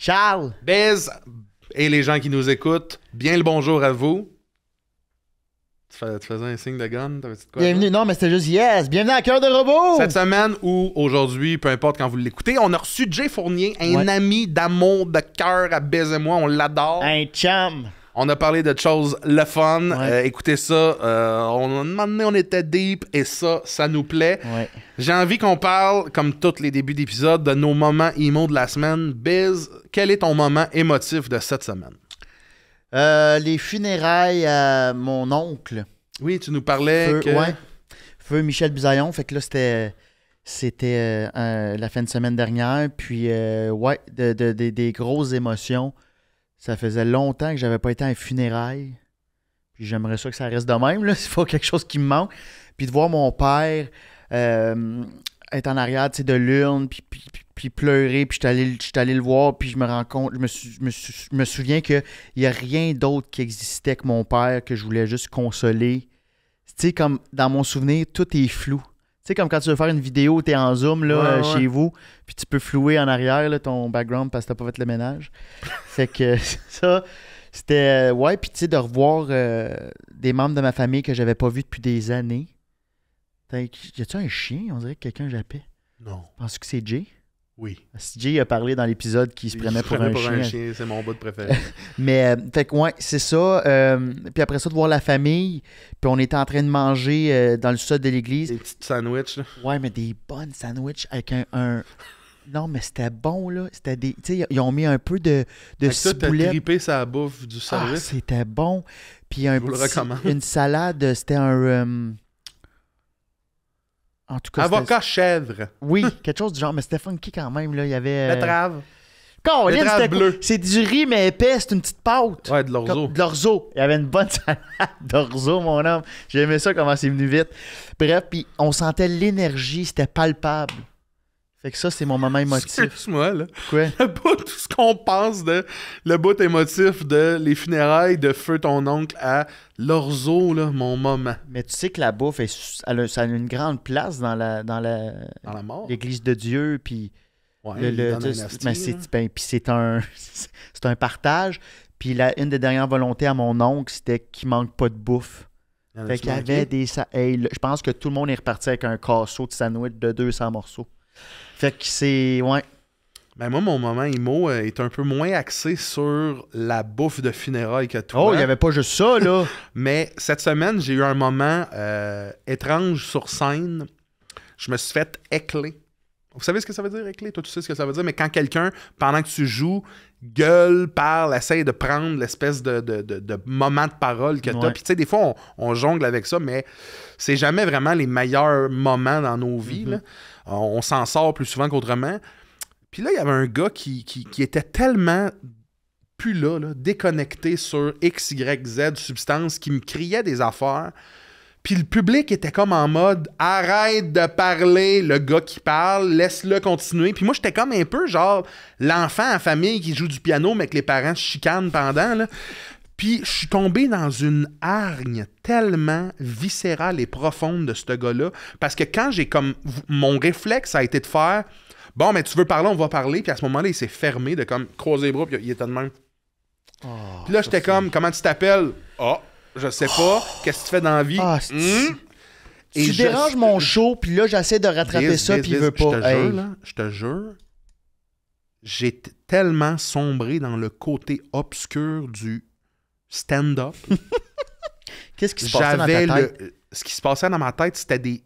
Charles! Biz et les gens qui nous écoutent, bien le bonjour à vous. Tu faisais un signe de gun? T'avais-tu de quoi? Bienvenue, non, mais c'était juste yes! Bienvenue à Cœur de Robot! Cette semaine ou aujourd'hui, peu importe quand vous l'écoutez, on a reçu Jay Fournier, un ami d'amour, de cœur à Biz et moi, on l'adore. Un chum! On a parlé de choses le fun. Écoutez ça, on a demandé, on était deep et ça nous plaît. Ouais. J'ai envie qu'on parle, comme tous les débuts d'épisode, de nos moments emo de la semaine. Biz, quel est ton moment émotif de cette semaine? Les funérailles à mon oncle. Oui, tu nous parlais Feu Michel Bisaillon. Fait que là, c'était la fin de semaine dernière. Puis, des grosses émotions. Ça faisait longtemps que j'avais pas été à un funérail. Puis j'aimerais ça que ça reste de même, là. C'est pas quelque chose qui me manque. Puis de voir mon père être en arrière de l'urne, puis pleurer, puis je suis allé le voir, puis je me rends compte, je me souviens qu'il n'y a rien d'autre qui existait que mon père, que je voulais juste consoler. Tu sais, comme dans mon souvenir, tout est flou. Tu sais, comme quand tu veux faire une vidéo, tu es en zoom là, chez vous, puis tu peux flouer en arrière là, ton background parce que tu n'as pas fait le ménage. Fait que ça, c'était... puis tu sais, de revoir des membres de ma famille que j'avais pas vus depuis des années. Y a-tu un chien? On dirait que quelqu'un jappait. Non. Penses-tu que c'est Jay? Oui. Jay a parlé dans l'épisode qu'il se prenait pour un chien. C'est mon bout de préféré. Mais, fait que, c'est ça. Puis après ça, de voir la famille. Puis on était en train de manger dans le sol de l'église. Des petites sandwichs, là. Ouais, mais des bonnes sandwichs avec un... Non, mais c'était bon, là. C'était des... Tu sais, ils ont mis un peu de ciboulette. T'as trippé sa bouffe du service. Ah, c'était bon. Puis Je vous le recommande. une salade, c'était un... En tout cas, avocat chèvre. Oui, quelque chose du genre, mais c'était funky quand même. Là. Il y avait. Betterave. Betterave bleue. C'est du riz, mais épais, c'est une petite pâte. Ouais, de l'orzo. De l'orzo. Il y avait une bonne salade d'orzo, mon homme. J'aimais ça, comment c'est venu vite. Bref, puis on sentait l'énergie, c'était palpable. Fait que ça, c'est mon moment émotif. Excuse-moi, là. Quoi? Le bout, tout ce qu'on pense de... Le bout émotif de les funérailles de Feu ton oncle à l'orzo, là, mon moment. Mais tu sais que la bouffe, ça a une grande place dans la mort. l'Église de Dieu, puis... Ouais, puis c'est un partage. Puis une des dernières volontés à mon oncle, c'était qu'il manque pas de bouffe. Fait qu'il y avait des... je pense que tout le monde est reparti avec un casseau de sandwich de 200 morceaux. Fait que c'est... Ouais. Ben moi, mon moment emo est un peu moins axé sur la bouffe de funérailles que toi. Oh, il n'y avait pas juste ça, là. Mais cette semaine, j'ai eu un moment étrange sur scène. Je me suis fait écler. Vous savez ce que ça veut dire, écler? Toi, tu sais ce que ça veut dire, mais quand quelqu'un, pendant que tu joues, gueule, parle, essaye de prendre l'espèce de moment de parole que tu as. Puis tu sais, des fois, on jongle avec ça, mais c'est jamais vraiment les meilleurs moments dans nos vies. Là. On s'en sort plus souvent qu'autrement. Puis là, il y avait un gars qui était tellement plus là, déconnecté sur X, Y, Z substance, qui me criait des affaires. Puis le public était comme en mode « Arrête de parler, le gars qui parle, laisse-le continuer. » Puis moi, j'étais comme un peu genre l'enfant en famille qui joue du piano, mais que les parents se chicanent pendant, là. Puis je suis tombé dans une hargne tellement viscérale et profonde de ce gars-là, parce que quand j'ai comme... Mon réflexe a été de faire « Bon, mais tu veux parler, on va parler. » Puis à ce moment-là, il s'est fermé, de comme croiser les bras, puis il était de même. Oh, puis là, j'étais comme « Comment tu t'appelles? » « Ah, je sais pas. Qu'est-ce que tu fais dans la vie? » Tu déranges mon show, puis là, j'essaie de rattraper ça, puis il veut pas. Je te jure, j'ai tellement sombré dans le côté obscur du stand-up. Qu'est-ce qui se passait dans ta tête? Ce qui se passait dans ma tête, c'était des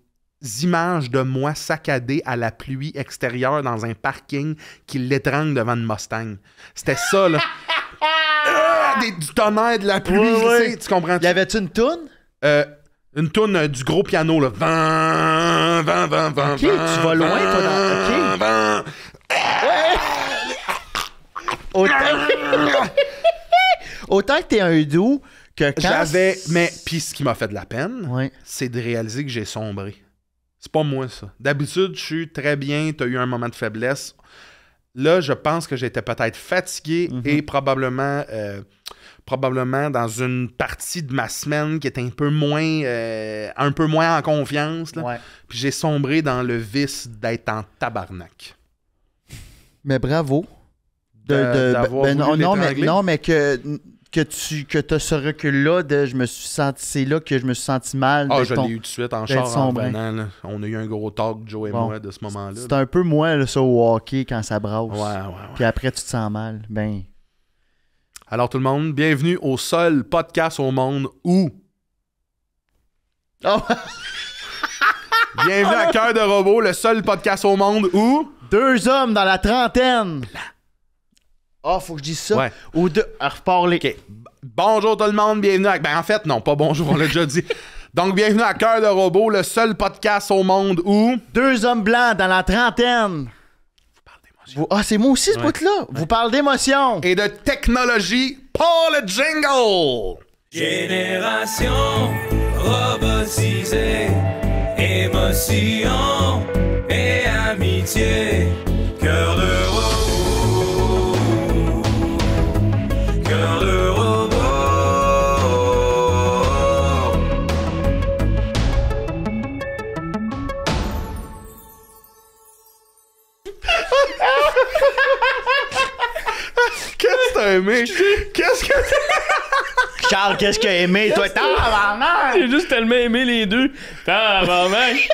images de moi saccadé à la pluie extérieure dans un parking qui l'étrangle devant une Mustang. C'était ça, là. Du tonnerre, de la pluie, tu comprends? Y avait-tu une toune? Une toune du gros piano, là. Vent. OK, tu vas loin, toi, dans... OK. Autant que t'es un doux que quand... Mais, puis ce qui m'a fait de la peine, c'est de réaliser que j'ai sombré. C'est pas moi, ça. D'habitude, je suis très bien, t'as eu un moment de faiblesse. Là, je pense que j'étais peut-être fatigué et probablement dans une partie de ma semaine qui était un peu moins en confiance. Là. Puis j'ai sombré dans le vice d'être en tabarnak. Mais bravo. non, mais que tu as ce recul-là de c'est là que je me suis senti mal. Ah, je l'ai eu tout de suite en char en venant. Là. On a eu un gros talk, Joe et moi, de ce moment-là. C'est un peu moi, là, ça, au hockey, quand ça brasse. Ouais. Puis après, tu te sens mal. Ben. Alors, tout le monde, bienvenue au seul podcast au monde où... Oh. Bienvenue à Cœur de Robot, le seul podcast au monde où... 2 hommes dans la trentaine. Ah, faut que je dise ça. Ouais. Ou deux. Reparler. OK. Bonjour tout le monde, bienvenue à... Ben en fait, non, pas bonjour, on l'a déjà dit. Donc, bienvenue à Cœur de Robot, le seul podcast au monde où... 2 hommes blancs dans la trentaine. Vous parlez d'émotion. Ah, c'est moi aussi, ce bout-là. Vous parlez d'émotion. Et de technologie, pas le jingle! Génération robotisée, émotion et amitié, cœur de robot, cœur de robot. Qu'est-ce que t'as aimé? Qu'est-ce que Charles, qu'est-ce qu'il a aimé, toi? Tabarnak! J'ai juste tellement aimé les deux. Tabarnak!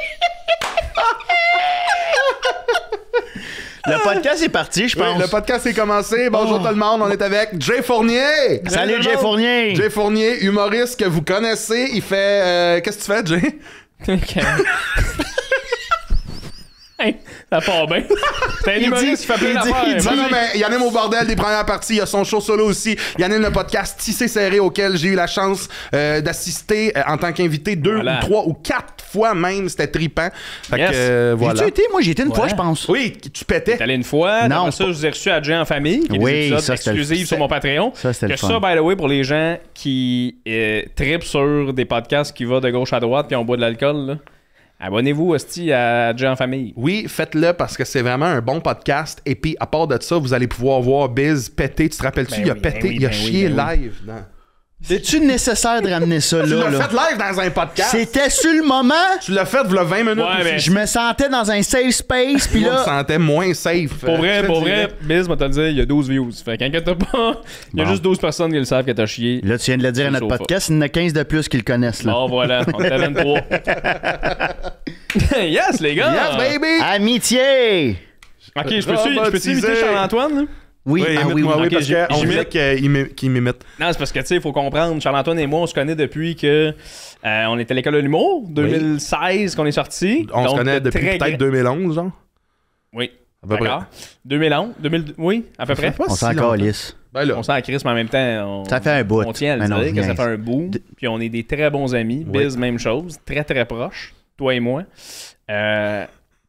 Le podcast est parti, je pense. Oui, le podcast est commencé. Bonjour tout le monde, on est avec Jay Fournier. Salut, Jay Fournier. Jay Fournier, humoriste que vous connaissez. Il fait... Qu'est-ce que tu fais, Jay? Ok. Hey, ça part bien. C'est un humoriste qui fait plein d'affaires. Non, mais il anime au bordel des premières parties. Il a son show solo aussi. Il anime le podcast Tissé Serré auquel j'ai eu la chance d'assister en tant qu'invité 2 ou 3 ou 4 fois même. C'était trippant. Fait Yes. que voilà. J'ai-tu été? Moi, j'ai été une fois, je pense. Oui, tu pétais. T'es allé une fois. Non, Après ça, je vous ai reçu à Jay en famille. Qui est Oui, des épisodes ça, c'était exclusifs sur mon Patreon. Ça, c'était le Que fun. ça, by the way, pour les gens qui trippent sur des podcasts qui vont de gauche à droite puis on boit de l'alcool, là. Abonnez-vous aussi à Jay en famille. Oui, faites-le parce que c'est vraiment un bon podcast. Et puis, à part de ça, vous allez pouvoir voir Biz péter. Tu te rappelles-tu? Ben Il a oui, pété, ben oui, il a ben oui, chié ben oui. live. C'est-tu nécessaire de ramener ça, Tu là? l'as là? fait live dans un podcast. C'était sur le moment. Tu l'as fait, v'là 20 minutes. Ouais, aussi. mais- Je me sentais dans un safe space, puis Moi, je me là... sentais moins safe. Pour vrai, Je te dirais. Biz, moi te le dire, il y a 12 views. Fait qu'inquiète pas, il y a Bon. juste 12 personnes qui le savent que t'as chié. Là, tu viens de le dire à notre Sofa. podcast, il y en a 15 de plus qui le connaissent, là. Bon, voilà, on est à 23. Yes, les gars! Yes, baby! Amitié! Ok, je peux-tu imiter Charles-Antoine? Là? Oui, Oui, ah oui, imite-moi, oui. oui, Ok, parce qu'on voulait qu'il m'imite. Non, c'est parce que, tu sais, il faut comprendre, Charles-Antoine et moi, on se connaît depuis que on était à l'école de l'humour, 2016 qu'on est sortis. On se Donc, connaît depuis très peut-être 2011, genre. Oui, À peu près. d'accord. 2011, oui, à peu près. Pas On si s'en longtemps. calisse. Ben là. On s'en crisse, mais en même temps, Ça fait un bout. on tient à le Ben non, dire que ça niaise. fait un bout. Puis on est des très bons amis. Oui. Biz, même chose. Très, très proches. Toi et moi.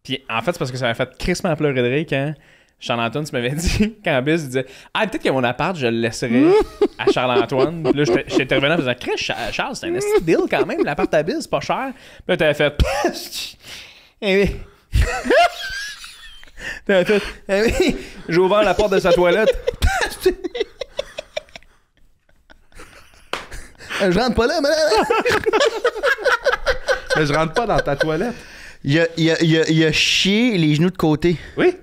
Puis en fait, c'est parce que ça m'a fait crissement pleurer de rire quand Charles-Antoine, tu m'avais dit, quand Biz disait « Ah, peut-être que mon appart, je le laisserai à Charles-Antoine. » Puis là, j'étais revenu en faisant « Chris, Charles, c'est un esti deal quand même, l'appart à Biz, c'est pas cher. » Puis là, t'avais fait « Eh oui. » T'avais fait « Eh oui. » J'ai ouvert la porte de sa toilette. Je rentre pas là, mais... Mais je rentre pas dans ta toilette. Il a chié les genoux de côté. Oui.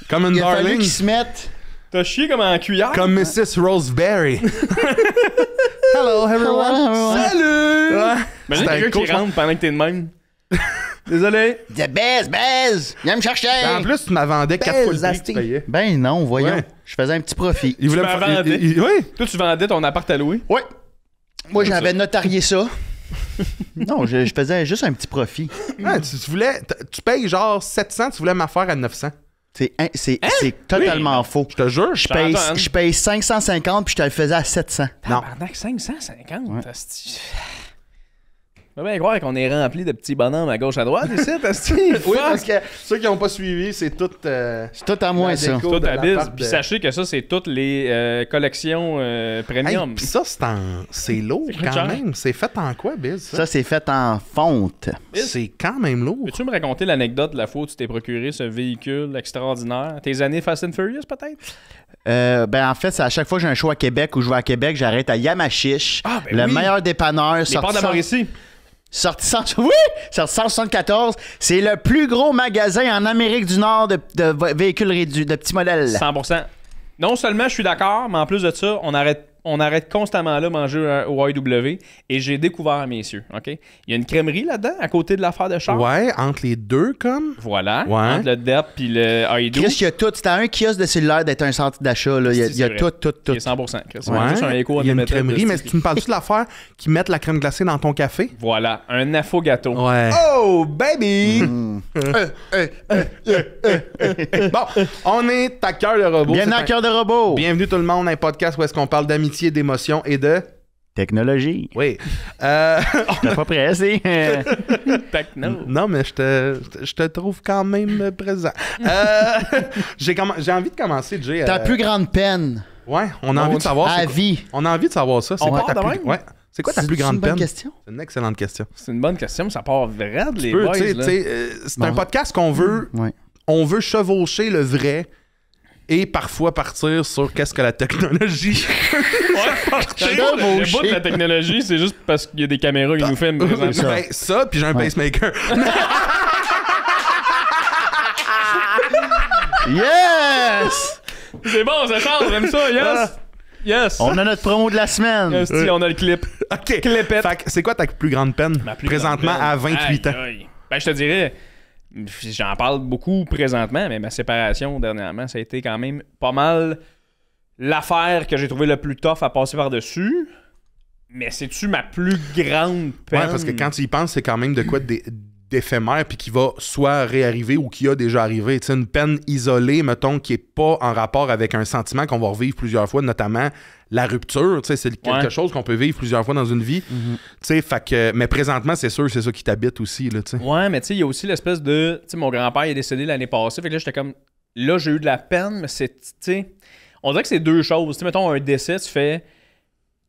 Comme une Il a fallu darling. qu'il se mette... T'as chié comme en cuillère? Comme Mrs. Roseberry. Hello, everyone. Salut! Ouais. Mais C'était quelqu'un un coach, qui rentre pendant que t'es de même. Désolé. Il disait, baise, viens me chercher. En plus, tu m'en vendais 4 fois le prix que tu Asti. payais. Ben non, voyons. Ouais. Je faisais un petit profit. Il voulait Tu me m'en faire... vendais. Oui. Toi, tu vendais ton appart à louer? Oui. Moi, j'avais notarié ça. Non, je faisais juste un petit profit. Ah, tu voulais... Tu payes genre 700, tu voulais m'affaire à 900. C'est totalement faux. Je te jure. Je paye 550 puis je te le faisais à 700. Non. Tabarnak, 550. Asti. On va bien croire qu'on est rempli de petits bonhommes à gauche à droite ici, Asti. Oui, parce que ceux qui n'ont pas suivi, c'est tout... C'est tout à moi, la ça. déco Tout de à bise. l'appart Puis de- sachez que ça, c'est toutes les collections Hey, premium. pis ça, c'est lourd C'est quand cher. même. C'est fait en quoi, Biz? Ça, c'est fait en fonte. C'est quand même lourd. Peux-tu me raconter l'anecdote de la fois où tu t'es procuré ce véhicule extraordinaire? Tes années Fast and Furious, peut-être? Ben en fait, c'est à chaque fois que j'ai un show à Québec ou je vais à Québec, j'arrête à Yamachiche, Ah, ben le oui. meilleur dépanneur. Les ports de la Mauricie. Sorti 174. C'est le plus gros magasin en Amérique du Nord de véhicules réduits, de petits modèles. 100%. Non seulement je suis d'accord, mais en plus de ça, on arrête constamment là manger au IW et j'ai découvert, messieurs, OK? Il y a une crèmerie là-dedans, à côté de l'affaire de char. Ouais, entre les deux, comme. Voilà, Ouais. entre le DEP puis le IW. Chris, il y a tout. C'était un kiosque de cellulaire d'être un centre d'achat. Là. Il y a C'est tout. C'est 100%. Chris. Ouais. Juste un écho Il y a une Unlimited crèmerie, de mais style. tu me parles-tu de l'affaire qui mettent la crème glacée dans ton café? Voilà, un affogato. Ouais. Oh, baby! Bon, on est à Cœur de Robot. Bienvenue C'est à un- Cœur de Robot. Bienvenue tout le monde, un podcast où est-ce qu'on parle d'amitié, d'émotion et de... Technologie. Oui. T'es pas pressé. Techno. Non, mais je te trouve quand même présent. J'ai envie de commencer, Jay. Ta plus grande peine Ouais, on a envie de savoir... à c'est quoi- vie. On a envie de savoir ça. C'est On quoi part ta de plus... même? Ouais. C'est quoi ta plus C'est grande une bonne peine? question. C'est une excellente question. C'est une bonne question, mais ça part vraiment les Tu peux, boys, tu sais, là. c'est un Bon. podcast qu'on veut... Ouais. On veut chevaucher le vrai et parfois partir sur qu'est-ce que la technologie... Le bout de la technologie, c'est juste parce qu'il y a des caméras qui nous filment présentement. Ben, ça, puis j'ai un Ouais. pacemaker. Yes! C'est bon, ça change, j'aime ça, yes! Yes! On a notre promo de la semaine. Yes, on a le clip. OK. Clipette. Fait que c'est quoi ta plus grande peine Ma plus présentement grande à peine. 28 ans? Aïe, aïe. Ben, je te dirais, j'en parle beaucoup présentement, mais ma séparation dernièrement, ça a été quand même pas mal l'affaire que j'ai trouvé le plus tough à passer par-dessus. Mais c'est-tu ma plus grande peine? Ouais, parce que quand tu y penses, c'est quand même de quoi d'éphémère puis qui va soit réarriver ou qui a déjà arrivé. Tu sais, une peine isolée, mettons, qui est pas en rapport avec un sentiment qu'on va revivre plusieurs fois, notamment la rupture. Tu sais, c'est quelque Ouais. chose qu'on peut vivre plusieurs fois dans une vie. Tu sais, fait que... Mais présentement, c'est sûr, c'est ça qui t'habite aussi, là, tu sais. Ouais, mais tu sais, il y a aussi l'espèce de... Tu sais, mon grand-père il est décédé l'année passée, fait que là, j'étais comme... Là, j'ai eu de la peine, mais c'est... Tu sais... On dirait que c'est deux choses. Tu sais, mettons, un décès, tu fais...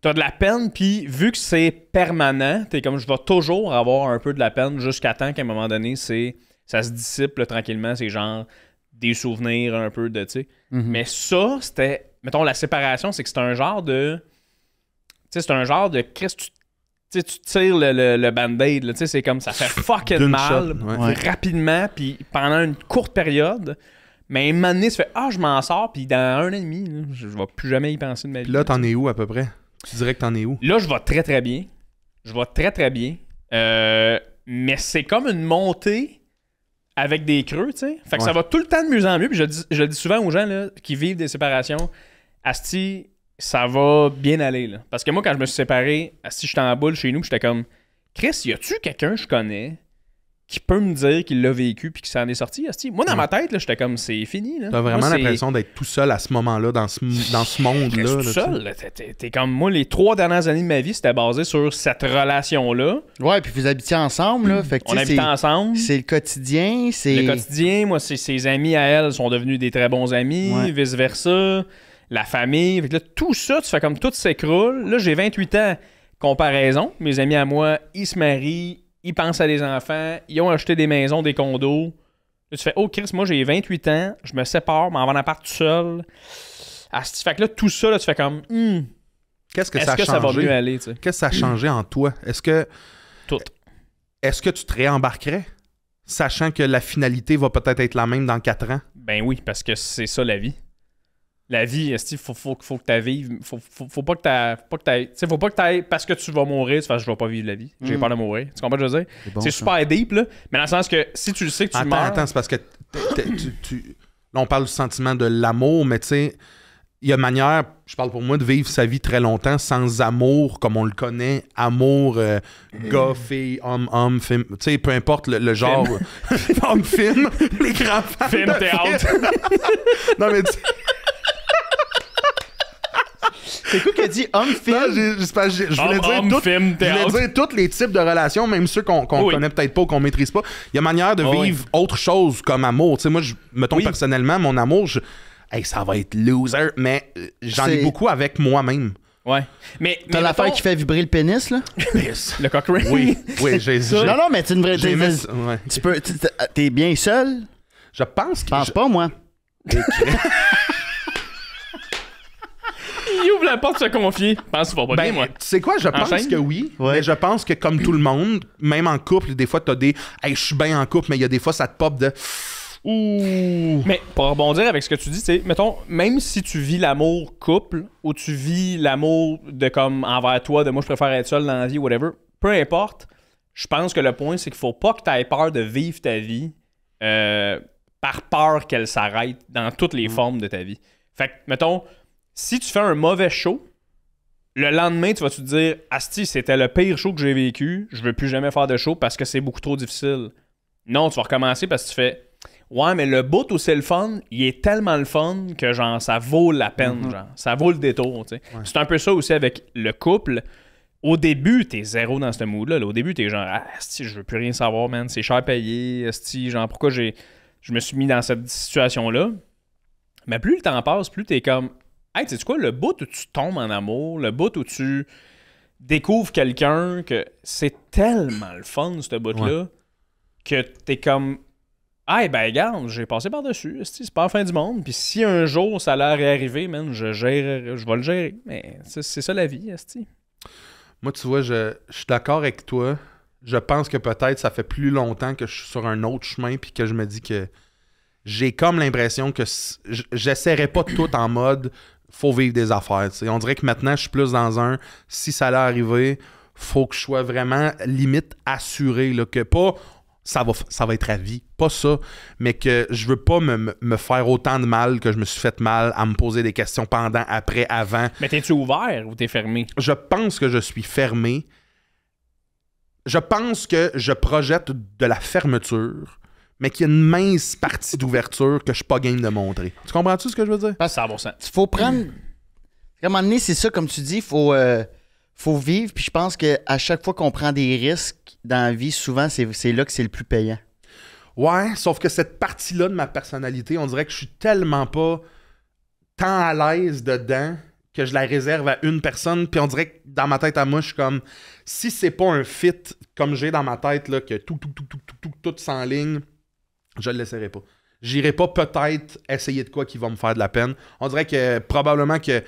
T'as de la peine, puis vu que c'est permanent, t'es comme, je vais toujours avoir un peu de la peine jusqu'à temps qu'à un moment donné, ça se dissipe là, tranquillement. C'est genre des souvenirs un peu de, tu sais. Mais ça, c'était... Mettons, la séparation, c'est que c'est un genre de... Tu sais, c'est un genre de... Chris, tu tires le band-aid, là, tu sais, c'est comme, ça fait fucking D'une mal, shot, ouais. rapidement, puis pendant une courte période. Mais à un moment donné, tu fais, je m'en sors, puis dans 1 an et demi, là, je vais plus jamais y penser de ma vie. Puis là, t'en es où, à peu près? Tu dirais que t'en es où? Là, je vais très, très bien. Je vais très, très bien. Mais c'est comme une montée avec des creux, tu sais. Fait que Ouais. ça va tout le temps de mieux en mieux. Puis je le dis souvent aux gens là, qui vivent des séparations. Asti, ça va bien aller, là. Parce que moi, quand je me suis séparé, asti, j'étais en boule chez nous, puis j'étais comme, Chris, y a-tu quelqu'un que je connais qui peut me dire qu'il l'a vécu puis qu'il s'en est sorti, asti? Moi, dans ma tête, là, j'étais comme, c'est fini, là. T'as vraiment Moi, c'est- l'impression d'être tout seul à ce moment-là, dans ce monde-là. Reste là, tout tu sais. seul. Là. T'es comme moi, les 3 dernières années de ma vie, c'était basé sur cette relation-là. Ouais, puis vous habitiez ensemble, là. Fait que, On tu sais, habitait ensemble. c'est le quotidien, c'est... Le quotidien, moi, ses amis à elle sont devenus des très bons amis, Ouais. vice-versa. La famille. Fait que là, tout ça, tu fais comme tout s'écroule. Là, j'ai 28 ans. Comparaison. Mes amis à moi, ils se marient, ils pensent à des enfants, ils ont acheté des maisons, des condos. Là, tu fais, oh Chris, moi j'ai 28 ans, je me sépare, m'en vais en appart tout seul. Asti, fait que là, tout ça, là, tu fais comme, Qu'est-ce que est-ce ça a que ça va changé? mieux aller, tu sais? Qu'est-ce que ça a changé en toi? Est-ce que tu te réembarquerais, sachant que la finalité va peut-être être la même dans 4 ans? Ben oui, parce que c'est ça la vie. La vie, esti, faut que tu vives. Faut pas que tu faut pas que t'ailles parce que tu vas mourir, tu fais je vais pas vivre la vie. J'ai peur de mourir. Tu comprends ce que je veux dire? bon, c'est ça. super deep, là. Mais dans le sens que si tu le sais que tu meurs. Attends, c'est parce que là, on parle du sentiment de l'amour, mais tu sais, il y a manière, je parle pour moi, de vivre sa vie très longtemps sans amour, comme on le connaît. Amour, gars, fille, homme, film. Tu sais, peu importe le genre. Homme, film, les grands fans Film, de théâtre. film. Non, mais tu sais, C'est quoi qu'il a dit? Homme-film? non, je voulais dire Homme, tout- film, je voulais théâtre. dire tous les types de relations, même ceux qu'on Oui. connaît peut-être pas ou qu'on maîtrise pas. Il y a manière de Oh, vivre autre chose comme amour. Tu sais, moi, mettons Oui. personnellement, mon amour, hey, ça va être loser, mais j'en ai C'est- beaucoup avec moi-même. Ouais. Mais T'as l'affaire mettons, qui fait vibrer le pénis, là? le cock ring. Oui, oui, j'ai Non, non, mais c'est une vraie... j'aimais t'es- ça, ouais. Tu peux... T'es bien seul? Je pense que... Je pense pas, moi. Il ouvre la porte, se confier. Je pense qu'il va pas bien, moi. Tu sais quoi, je pense Enchaîne. que oui, Ouais. mais je pense que comme tout le monde, même en couple, des fois, t'as des... Hey, je suis bien en couple, mais il y a des fois, ça te pop de... Ouh! Mais pour rebondir avec ce que tu dis, c'est, mettons, même si tu vis l'amour couple ou tu vis l'amour de comme envers toi, de moi je préfère être seul dans la vie, whatever, peu importe, je pense que le point c'est qu'il faut pas que tu aies peur de vivre ta vie par peur qu'elle s'arrête dans toutes les formes de ta vie. Fait que, mettons, si tu fais un mauvais show, le lendemain, tu vas te dire « Asti, c'était le pire show que j'ai vécu, je veux plus jamais faire de show parce que c'est beaucoup trop difficile. » Non, tu vas recommencer parce que tu fais « Ouais, mais le bout où c'est le fun, il est tellement le fun que genre ça vaut la peine, genre. Ça vaut le détour, tu sais. Ouais. C'est un peu ça aussi avec le couple. Au début, t'es zéro dans ce mood-là. Là. Au début, t'es genre « Asti, je veux plus rien savoir, man. C'est cher payé. Asti, genre, pourquoi je me suis mis dans cette situation-là? » Mais plus le temps passe, plus t'es comme « Hey, tu sais quoi, le bout où tu tombes en amour, le bout où tu découvres quelqu'un, que c'est tellement le fun, ce bout-là, que t'es comme « Hey, ben regarde, j'ai passé par-dessus, c'est pas la fin du monde, puis si un jour ça allait réarriver, man, je vais le gérer. » Mais c'est ça la vie, esti. Moi, tu vois, je suis d'accord avec toi. Je pense que peut-être ça fait plus longtemps que je suis sur un autre chemin, puis que je me dis que j'ai comme l'impression que j'essaierai pas tout en mode faut vivre des affaires. T'sais. On dirait que maintenant, je suis plus dans un si ça allait arriver, faut que je sois vraiment limite assuré là, que pas ça va être à vie, pas ça, mais que je veux pas me faire autant de mal que je me suis fait mal à me poser des questions pendant, après, avant. Mais t'es-tu ouvert ou t'es fermé? Je pense que je suis fermé. Je pense que je projette de la fermeture, mais qu'il y a une mince partie d'ouverture que je suis pas game de montrer. Tu comprends-tu ce que je veux dire? Parce que 100%. Il faut prendre... À un moment donné, c'est ça, comme tu dis, faut vivre. Puis je pense qu'à chaque fois qu'on prend des risques dans la vie, souvent, c'est là que c'est le plus payant. Ouais, sauf que cette partie-là de ma personnalité, on dirait que je suis tellement pas tant à l'aise dedans que je la réserve à une personne. Puis on dirait que dans ma tête à moi, je suis comme... Si c'est pas un fit comme j'ai dans ma tête, là, que tout s'enligne, je le laisserai pas. J'irai pas peut-être essayer de quoi qui va me faire de la peine. On dirait que probablement que...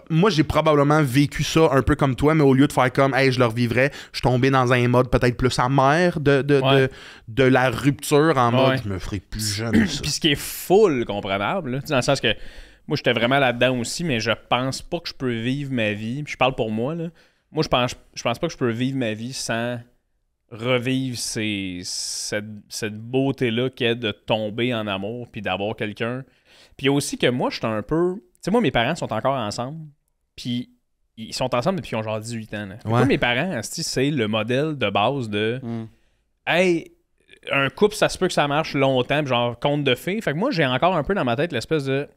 Moi, j'ai probablement vécu ça un peu comme toi, mais au lieu de faire comme « Hey, je le revivrais », je suis tombé dans un mode peut-être plus amer de la rupture en mode « Je me ferai plus jamais ça ». Puis ce qui est full comprenable, là, dans le sens que moi, j'étais vraiment là-dedans aussi, mais je pense pas que je peux vivre ma vie. Puis je parle pour moi, là. Moi, je pense pas que je peux vivre ma vie sans revivre cette beauté-là qu'est de tomber en amour puis d'avoir quelqu'un. Puis il y a aussi que moi, je suis un peu... Tu sais, moi, mes parents sont encore ensemble, puis ils sont ensemble depuis qu'ils ont genre 18 ans. Là. Moi, mes parents, c'est le modèle de base de... Hey, un couple, ça se peut que ça marche longtemps, genre conte de fées. Fait que moi, j'ai encore un peu dans ma tête l'espèce de...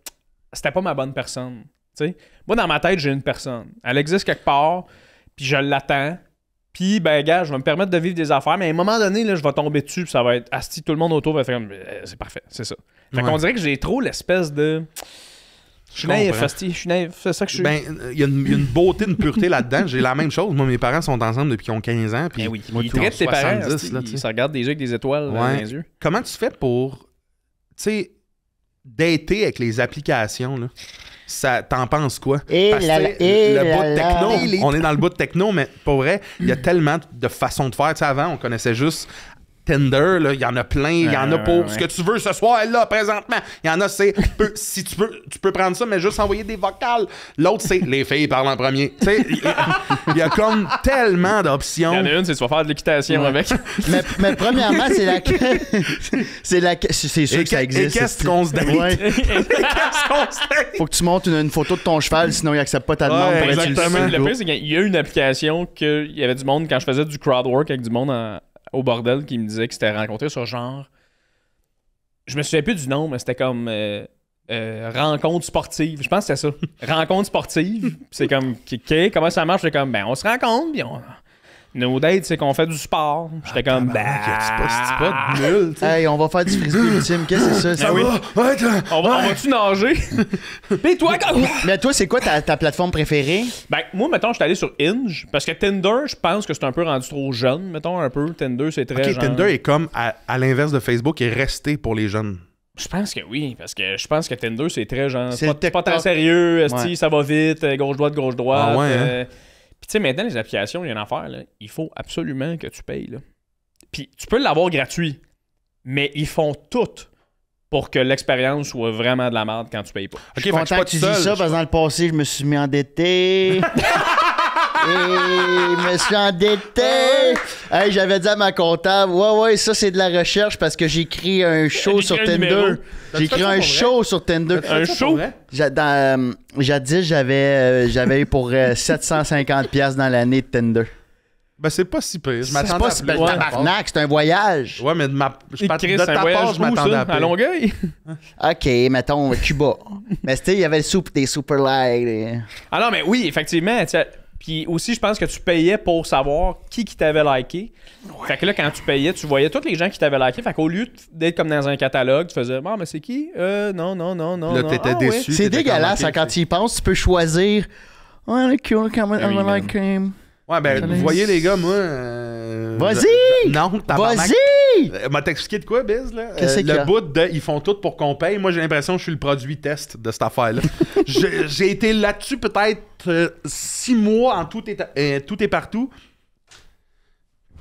C'était pas ma bonne personne. T'sais? Moi, dans ma tête, j'ai une personne. Elle existe quelque part, puis je l'attends. Puis, ben, gars, je vais me permettre de vivre des affaires, mais à un moment donné, là, je vais tomber dessus, puis ça va être asti, tout le monde autour va faire comme, c'est parfait, c'est ça. Fait qu'on dirait que j'ai trop l'espèce de. Je suis naïf, c'est ça que je suis. Ben, il y a une beauté, une pureté là-dedans. J'ai la même chose. Moi, mes parents sont ensemble depuis qu'ils ont 15 ans. Puis oui, ils traitent tes parents, là, ils se regardent des yeux avec des étoiles dans les yeux. Comment tu fais pour, tu sais, dater avec les applications, là? Ça, t'en penses quoi? Parce que le bout de techno, on est dans le bout de techno, mais pour vrai, il y a tellement de façons de faire. Tu sais, avant, on connaissait juste Tinder, il y en a plein, il y en a pour ce que tu veux ce soir, là, présentement. Il y en a, c'est, si tu peux prendre ça, mais juste envoyer des vocales. L'autre, c'est les filles parlent en premier. Tu sais, il y a comme tellement d'options. Il y en a une, c'est tu vas faire de l'équitation avec. mais premièrement, c'est sûr que ça existe. Et qu'est-ce qu'on se date? Qu'est-ce qu'on se date? Faut que tu montes une photo de ton cheval, sinon il accepte pas ta demande pour être exactement. Le pire, c'est qu'il y a une application qu'il y avait du monde, quand je faisais du crowd work avec du monde au bordel, qui me disait que c'était rencontré sur genre... Je me souviens plus du nom, mais c'était comme... rencontre sportive. Je pense que c'était ça. Rencontre sportive. C'est comme... comment ça marche? C'est comme... Ben, on se rencontre, puis nos dates, c'est qu'on fait du sport. J'étais comme... Ben... C'est pas nul, tu sais. Hey, on va faire du frisbee ultime. Qu'est-ce que c'est ça? On va-tu nager? Pis toi, Mais toi, c'est quoi ta plateforme préférée? Ben, moi, mettons, je suis allé sur Hinge, parce que Tinder, je pense que c'est un peu rendu trop jeune, mettons, un peu. Tinder, c'est très genre... Tinder est comme, à l'inverse de Facebook, est resté pour les jeunes. Je pense que oui, parce que je pense que Tinder, c'est très genre... C'est pas très sérieux, ça va vite, gauche-droite. Ah ouais, hein? Puis tu sais, maintenant, les applications, il y a une affaire, là, il faut absolument que tu payes. Là. Puis tu peux l'avoir gratuit, mais ils font tout pour que l'expérience soit vraiment de la merde quand tu payes pas. Je suis content que tu dis ça, parce que dans le passé, je me suis mis endetté. Je me suis endetté. Hey, j'avais dit à ma comptable, ouais, ça c'est de la recherche parce que j'ai écrit un show sur Tinder. J'ai écrit un show sur Tinder. Un show? Jadis, j'avais eu pour 750$ dans l'année de Tinder. Ben, c'est pas si pire. Je C'est m'attendais pas à si plus. belle tabarnak, c'est un voyage. Ouais, mais de Chris, ta un voyage part, je m'attendais à à Longueuil? OK, mettons Cuba. Mais tu sais, il y avait des super likes. Ah non, mais oui, effectivement. Puis aussi, je pense que tu payais pour savoir qui t'avait liké. Fait que là, quand tu payais, tu voyais tous les gens qui t'avaient liké. Fait qu'au lieu d'être comme dans un catalogue, tu faisais « Ah, mais c'est qui? Non. » Là, t'étais déçu. C'est dégueulasse, hein, quand tu y penses, tu peux choisir « Oh, cool, comment I like him. » Ouais, ben, vous voyez, les gars, moi... Vas-y! Non, tabarnak. Vas-y! M'a t'expliqué de quoi, Biz, là? Qu'est-ce qu'il y a? Le bout de ils font tout pour qu'on paye. Moi, j'ai l'impression que je suis le produit test de cette affaire-là. J'ai été là-dessus peut-être 6 mois en tout et partout.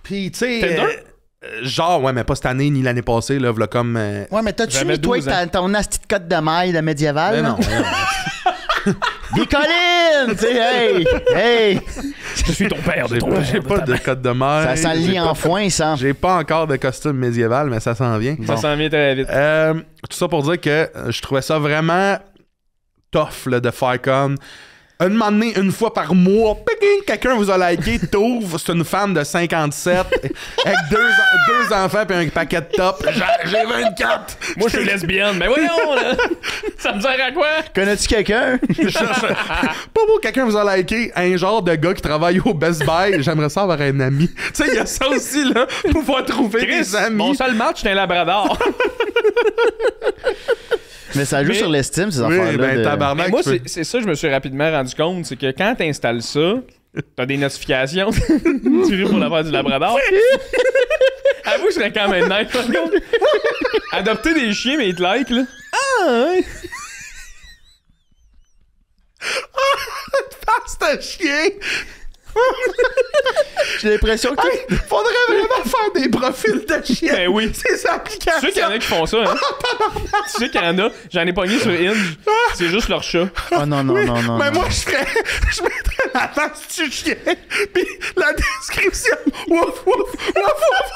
Puis, tu sais... genre, ouais, mais pas cette année ni l'année passée, là, v'là comme... Ouais, mais t'as-tu J'avais mis, toi, 12 ans. ton asti de cote de maille de médiéval? Ben là? non. Des collines! Tu sais, hey! Je suis ton père de ton père. J'ai pas de code de mer. Ça sent le lit en foin, ça. J'ai pas encore de costume médiéval, mais ça s'en vient. Ça s'en vient très vite. Tout ça pour dire que je trouvais ça vraiment tough là, de faire comme un moment donné, une fois par mois, quelqu'un vous a liké, t'ouvres, c'est une femme de 57 avec deux enfants et un paquet de top. J'ai 24. Moi, je suis lesbienne. Mais voyons, là! Ça me sert à quoi? Connais-tu quelqu'un? Pas beau, quelqu'un vous a liké, un genre de gars qui travaille au Best Buy. J'aimerais ça avoir un ami. Tu sais, il y a ça aussi, là, pouvoir trouver des amis. Mon seul match, c'est un labrador. Mais ça joue Mais- sur l'estime, ces Oui, affaires-là. ben, tabarnak. Mais moi, tu peux- c'est ça, je me suis rapidement rendu compte, c'est que quand t'installes ça, t'as des notifications. Tu ris pour l'affaire du labrador. Avoue, je serais quand même nice, par contre. Adopter des chiens, mais ils te like, là. Ah, ouais. C'est un chien! J'ai l'impression que... Hey, faudrait vraiment faire des profils de chiens. Ben oui. Ces Tu applications. sais qu'il y en a qui font ça, hein? Tu sais qu'il y en a. J'en ai pogné sur Hinge. C'est juste leur chat. Oh non, non, Oui, non, non. mais non. moi, je mettrais la face du chien, puis la description. Wouf, wouf, wouf, wouf.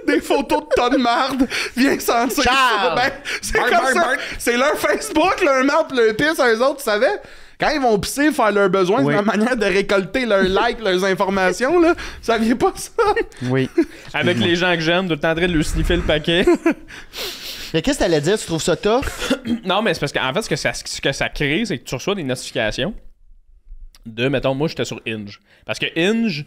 Des photos de tas de marde, viens sentir ça. Charles! Ben, c'est Bart, comme Bart, ça. Bart. C'est leur Facebook, leur marde, leur pisse à eux autres, tu savais? Quand ils vont pisser, faire leurs besoins, Oui. c'est la manière de récolter leurs likes, leurs informations, là. Ça vient pas ça? Oui. Avec les gens que j'aime, tout le temps en train de lui sniffer le paquet. Mais qu'est-ce que t'allais dire? Tu trouves ça tough? Non, mais c'est parce qu'en fait, ce que ça crée, c'est que tu reçois des notifications de, mettons, moi, j'étais sur Hinge. Parce que Hinge,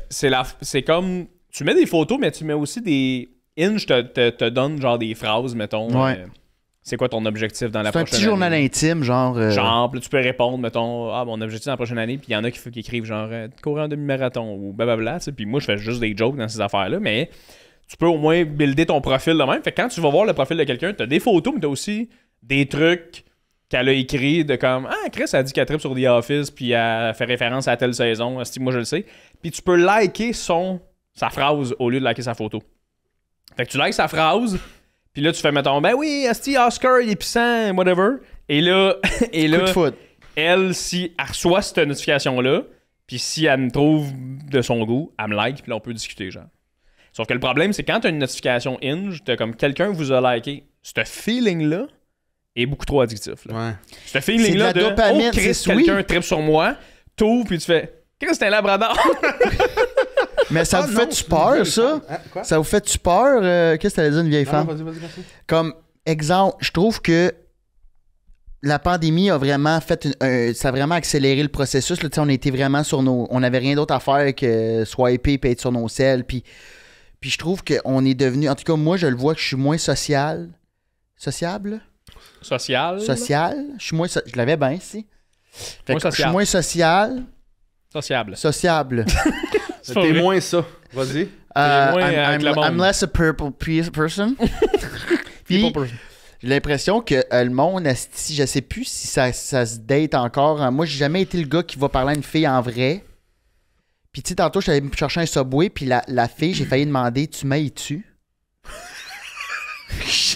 c'est comme... Tu mets des photos, mais tu mets aussi des... Hinge te donne, genre, des phrases, mettons. Ouais. C'est quoi ton objectif dans la C'est un prochaine petit journal année? intime, genre... Genre, puis là, tu peux répondre, mettons, mon objectif dans la prochaine année, puis il y en a qui écrivent genre, courir un demi-marathon ou blablabla, tu sais, puis moi, je fais juste des jokes dans ces affaires-là, mais tu peux au moins builder ton profil de même. Fait que quand tu vas voir le profil de quelqu'un, t'as des photos, mais t'as aussi des trucs qu'elle a écrit de comme, ah, Chris a dit qu'elle tripe sur The Office, puis elle fait référence à telle saison, moi je le sais. Puis tu peux liker sa phrase au lieu de liker sa photo. Fait que tu likes sa phrase, puis là, tu fais, mettons, ben oui, asti, Oscar, il est puissant, whatever. Et là, Coup de foot. elle, si elle reçoit cette notification-là, puis si elle me trouve de son goût, elle me like, puis là, on peut discuter, genre. Sauf que le problème, c'est quand t'as une notification Hinge, t'as comme quelqu'un vous a liké, ce feeling-là est beaucoup trop addictif. Là. Ouais. Ce feeling-là C'est de la de dopamine, oh, Chris, c'est quelqu'un tripe sur moi, t'ouvres, puis tu fais Chris, c'est un labrador. Mais ça Ah, vous non, fait-tu peur, ça? Hein, quoi? Ça vous fait-tu peur? Qu'est-ce que t'allais dire, une vieille Non, femme? vas-y. Comme exemple, je trouve que la pandémie a vraiment fait ça a vraiment accéléré le processus. Là, on était vraiment sur nos. On n'avait rien d'autre à faire que swiper et être sur nos selles. Puis je trouve qu'on est devenu. En tout cas, moi, je le vois que je suis moins social. Sociable? Social. Social? Je suis moins. Je l'avais bien ici. Fait Moins que je suis social. moins social. Sociable. Sociable. C'est pas T'es vrai. moins ça. Vas-y. moins avec le monde. I'm less a purple person. Puis, People person. j'ai l'impression que le monde, asti, je sais plus si ça se date encore. Moi, j'ai jamais été le gars qui va parler à une fille en vrai. Puis tu sais, tantôt, je suis allé me chercher un Subway, puis la fille, j'ai failli demander, tu m'ailles-tu?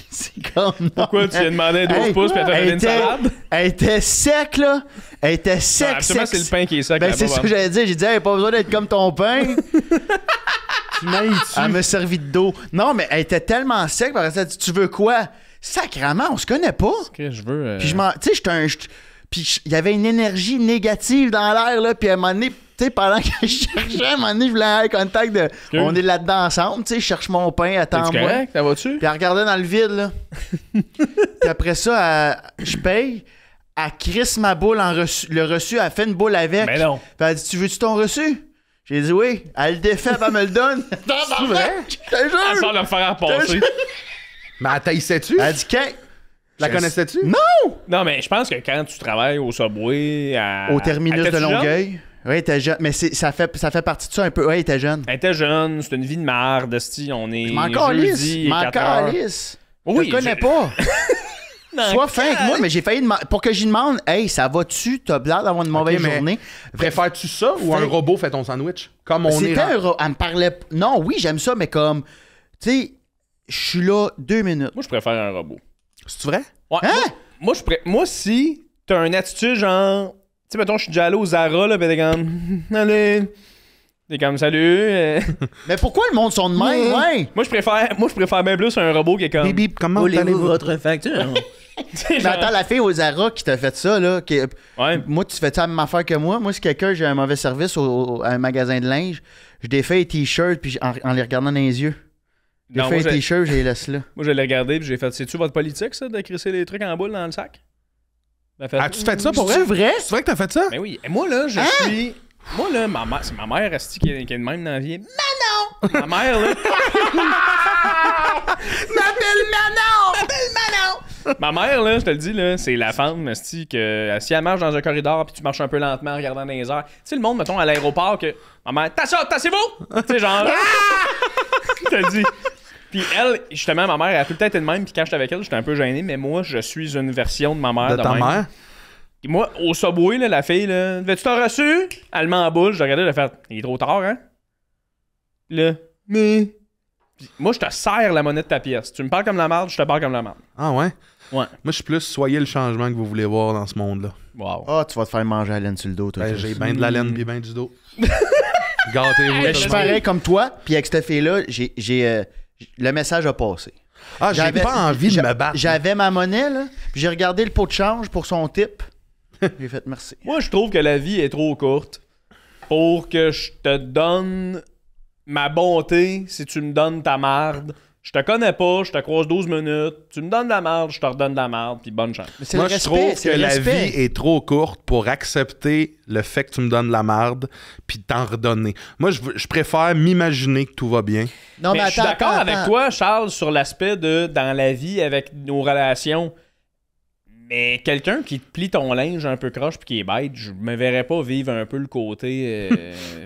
C'est comme... non, Pourquoi tu lui as demandé 12 pouces puis elle t'a donné une salade? Elle était sec, là. Elle était sec, Non, absolument, sec. c'est le pain qui est sec. Ben, là-bas, c'est ça bon. que j'allais dire. J'ai dit, hey, pas besoin d'être comme ton pain. Tu m'ailles-tu? Elle m'a servi de dos. Non, mais elle était tellement sec, parce qu'elle a dit, tu veux quoi? Sacrement, on se connaît pas. Ok, je veux. Puis je m'en. Tu sais, puis il y avait une énergie négative dans l'air, là. Puis à un moment donné, tu sais, pendant que je cherchais, à un moment donné, je voulais avoir contact de. On est là-dedans ensemble, tu sais, je cherche mon pain, C'est attends-moi. correct? Ça va-tu? Puis elle regardait dans le vide, là. Puis après ça, je paye. Elle crisse ma boule en reçu. Le reçu, elle fait une boule avec. Mais non. Puis elle dit, tu veux-tu ton reçu? J'ai dit oui. Elle le défait, puis elle me le donne. C'est vrai? Je te Elle jure. sort de me faire passer. Mais elle taillissais-tu? Elle dit, qu'est? La connaissais-tu? Non! Non, mais je pense que quand tu travailles au Subway, Au terminus de Étais-tu jeune? Longueuil. Oui, elle était jeune. Mais ça fait partie de ça un peu. Oui, elle était jeune. Elle était jeune, c'est une vie de merde, esti, on est Je m'en calisse. jeudi, Je m'en 4 heures. calisse. Oui, je le connais je- pas. Non, Sois fin avec moi, mais j'ai failli demander. Pour que j'y demande, hey, ça va-tu? T'as l'air d'avoir une mauvaise mais journée. Préfères-tu ça ou un Fait- robot fait ton sandwich? Comme on est... C'était elle me parlait. Non, oui, j'aime ça, mais comme. Tu sais, je suis là 2 minutes. Moi, je préfère un robot. C'est vrai? Ouais, Hein? moi, si t'as une attitude genre... Tu sais, mettons, je suis déjà allé au Zara, là, pis t'es comme... Allez... T'es comme, salut... Mais pourquoi le monde sont de même? Ouais. Moi, je préfère bien plus un robot qui est comme... Bip, bip, comment allez-vous? votre facture? Mais attends, la fille au Zara qui t'a fait ça, là. Ouais. Moi, tu fais-tu la même affaire que moi? Moi, si quelqu'un, j'ai un mauvais service à un magasin de linge, je défais les t-shirts puis en les regardant dans les yeux. Je Non, défais moi, les t-shirts, je les laisse là. Moi, je l'ai regardé pis j'ai fait, c'est-tu votre politique, ça, de crisser les trucs en boule dans le sac? Elle a fait, As-tu fait ça pour C'est vrai? vrai? C'est vrai que t'as fait ça? Mais oui. Et moi, là, je suis... Moi, là, c'est ma mère, esti, qui est de même dans la vie. Manon! Ma mère, là... Ma mère, là, je te le dis, là, c'est la femme, esti, que si elle marche dans un corridor puis tu marches un peu lentement en regardant dans les airs. Tu sais, le monde, mettons, à l'aéroport, que ma mère, tassez-vous! Tu sais, genre... Je te le dis. Puis elle, justement, ma mère, elle a tout le temps été de même, puis quand j'étais avec elle, j'étais un peu gêné, mais moi, je suis une version de ma mère De ta même. mère? Puis moi, au Subway, là, la fille, là, veux-tu t'en reçu? Elle m'en boule, je regardais, elle a fait, il est trop tard, hein? Là, mais... Puis moi, je te serre la monnaie de ta pièce. Tu me parles comme la merde, je te parle comme la merde. Ah ouais? Ouais. Moi, je suis plus soyez le changement que vous voulez voir dans ce monde-là. Wow. Ah, tu vas te faire manger la laine sur le dos, toi. Ben, Chris. j'ai bien de la laine pis bien du dos. Gâtez-vous. Mais je suis pareil comme toi, puis avec cette fille-là, le message a passé. Ah, j'ai pas envie de me battre. J'avais ma monnaie, là, puis j'ai regardé le pot de change pour son type. J'ai fait merci. Moi, je trouve que la vie est trop courte pour que je te donne ma bonté si tu me donnes ta marde. Je te connais pas, je te croise 12 minutes, tu me donnes de la marde, je te redonne de la marde, puis bonne chance. Mais c'est Moi, le je respect, trouve c'est que le la respect. vie est trop courte pour accepter le fait que tu me donnes de la marde puis t'en redonner. Moi, je préfère m'imaginer que tout va bien. Non, Mais je suis d'accord avec toi, Charles, sur l'aspect de dans la vie avec nos relations. Mais quelqu'un qui te plie ton linge un peu croche puis qui est bête, je me verrais pas vivre un peu le côté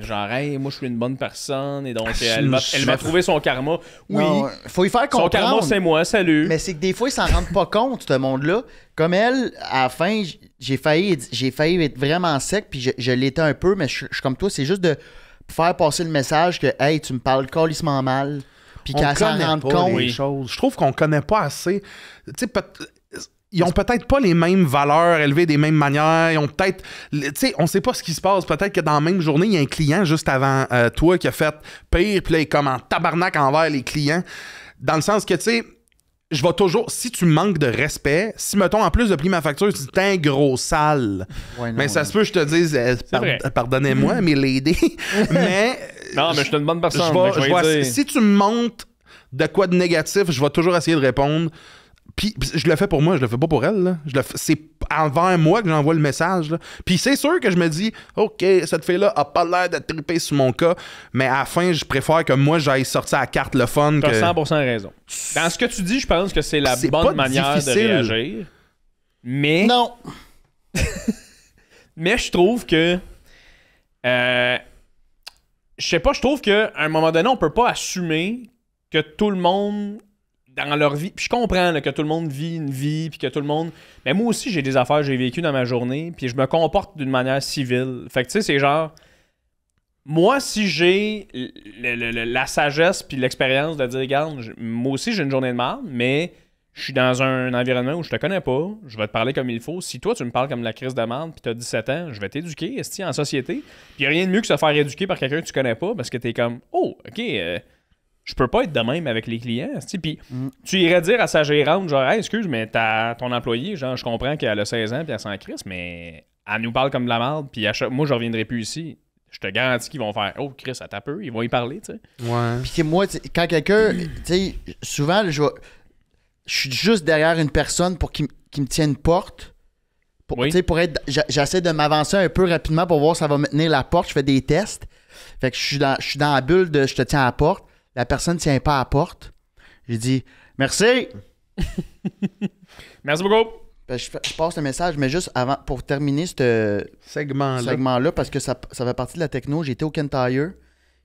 genre hey, moi je suis une bonne personne et donc elle va trouver son karma. Oui, Non, faut y faire son karma comprendre. c'est moi, salut. Mais c'est que des fois, ils s'en rendent pas compte, ce monde-là. Comme elle, à la fin, j'ai failli être vraiment sec, puis je l'étais un peu, mais je suis comme toi, c'est juste de faire passer le message que, hey, tu me parles calissement mal, puis qu'elle s'en rende compte. les choses. Je trouve qu'on connaît pas assez. Tu sais, ils ont peut-être pas les mêmes valeurs élevées des mêmes manières. Ils ont peut-être. Tu sais, on sait pas ce qui se passe. Peut-être que dans la même journée, il y a un client juste avant toi qui a fait pire, puis là, il est comme en tabarnak envers les clients. Dans le sens que, tu sais, je vais toujours. Si tu manques de respect, si, mettons, en plus de plier ma facture, tu dis t'es un gros sale. Ouais, non, Mais ça se peut, je te dise, vrai. pardonnez-moi, mes ladies. Mais. Non, mais je suis une bonne personne. Je vais- si tu me montres de quoi de négatif, je vais toujours essayer de répondre. Puis je le fais pour moi, je le fais pas pour elle. Là. C'est envers moi que j'envoie le message. Là. Puis c'est sûr que je me dis, OK, cette fille-là a pas l'air de triper sur mon cas, mais à la fin, je préfère que moi, j'aille sortir à la carte le fun. T'as Que... 100% raison. Dans ce que tu dis, je pense que c'est la C'est bonne pas manière difficile. de réagir. Mais... Non. Mais je trouve que... je sais pas, je trouve qu'à un moment donné, on peut pas assumer que tout le monde, dans leur vie... Puis je comprends là, que tout le monde vit une vie, puis que tout le monde... Mais moi aussi, j'ai des affaires que j'ai vécues dans ma journée, puis je me comporte d'une manière civile. Fait que tu sais, c'est genre... moi, si j'ai la sagesse puis l'expérience de dire, regarde, moi aussi j'ai une journée de merde, mais je suis dans un environnement où je te connais pas, je vais te parler comme il faut. Si toi, tu me parles comme la crise de merde puis t'as 17 ans, je vais t'éduquer, esti, en société. Puis y a rien de mieux que se faire éduquer par quelqu'un que tu connais pas parce que t'es comme, oh, ok, je peux pas être de même avec les clients, esti. Puis tu irais dire à sa gérante, genre, hey, excuse, mais ton employé, genre, je comprends qu'elle a 16 ans puis elle s'en crisse, mais elle nous parle comme de la merde, puis moi, je reviendrai plus ici. Je te garantis qu'ils vont faire, oh, Chris, à ta peu, ils vont y parler, tu sais. Ouais. Puis tu sais, moi, quand quelqu'un, tu sais, souvent, je suis juste derrière une personne pour qu'il me tienne une porte. Oui. Tu sais, pour être, j'essaie de m'avancer un peu rapidement pour voir si ça va me tenir la porte. Je fais des tests. Fait que je suis dans la bulle de je te tiens à la porte. La personne ne tient pas à la porte. J'ai dit, merci. Merci beaucoup. Ben, je passe le message, mais juste avant, pour terminer ce segment-là, parce que ça fait partie de la techno, j'étais au Kentire.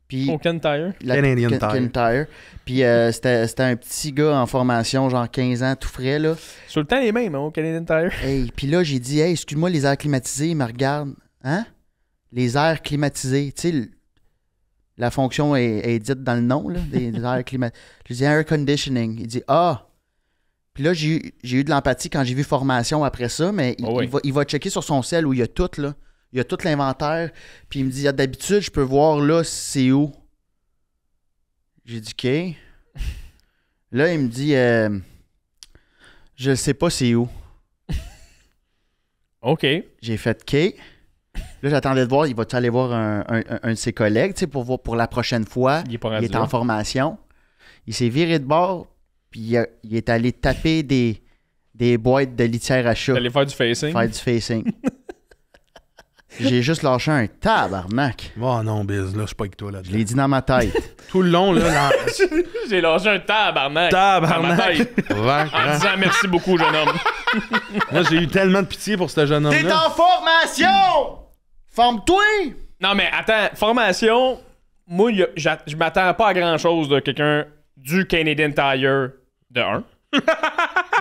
Puis Au Kentire. Canadian Tire. Tire. Puis c'était un petit gars en formation, genre 15 ans, tout frais, là. Sur le temps, les mêmes, hein, au Canadian Tire. Hey, puis là, j'ai dit, hey, excuse-moi, les airs climatisés, il me regarde. Hein? Les airs climatisés. Tu sais, la fonction est dite dans le nom, là, des airs climatisés. Je dis air conditioning. Il dit, ah! Puis là, j'ai eu de l'empathie quand j'ai vu formation après ça, mais il va checker sur son cell où il y a tout, là. Il y a tout l'inventaire. Puis il me dit, d'habitude, je peux voir là, c'est où. J'ai dit, OK. Là, il me dit, je sais pas c'est où. OK. J'ai fait OK. Là, j'attendais de voir, il va aller voir un de ses collègues, tu sais, pour voir pour la prochaine fois. Il est pas Il rendu est en là. formation. Il s'est viré de bord, puis il est allé taper des boîtes de litière à chat. T'allais faire du facing. Faire du facing. J'ai juste lâché un tabarnak. Oh non, Biz, là, je suis pas avec toi là. Je l'ai dit dans ma tête. Tout le long, là, J'ai lâché un tabarnak. Tabarnak. Dans ma tête. En disant merci beaucoup, jeune homme. Moi, j'ai eu tellement de pitié pour ce jeune homme-là. T'es en formation! Forme-toi! Non, mais attends, formation, moi, je m'attends pas à grand-chose de quelqu'un du Canadian Tire, de 1.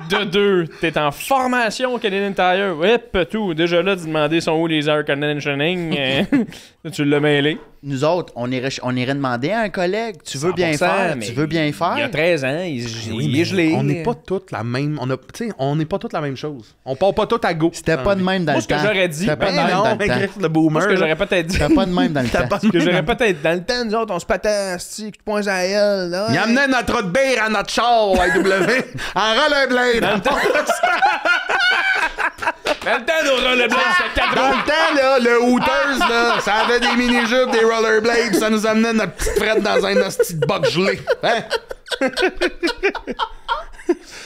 De 2, t'es en formation au Canadian Tire. Ouais, pas tout. Déjà là, tu demandais sont où les air conditioning. Tu l'as mêlé. Nous autres, on irait demander à un collègue, tu veux bien 100%, faire, mais tu veux bien faire. Il y a 13 ans, il Oui, est gelé. on n'est pas toutes la même. On n'est pas toutes la même chose. On part pas toutes à go. C'était pas de même dans Moi, le ce que temps. j'aurais dit, C'était pas de Ben même non, dans mais le temps. Chris, le boomer. Moi, ce que là. j'aurais peut-être dit. C'était pas de même dans le temps. Ce que j'aurais peut-être dans le temps, nous autres, on se patait, si, tu points à elle, là. Il amenait notre bière à notre char au IW en rollerblade. Dans le temps. Dans le temps, nos rollerblades, c'était 4 Dans le temps, là, le Hooters, là, ça avait des mini-jupes, des rollerblades, puis ça nous amenait notre petite frette dans un hostie de boc gelé. Hein?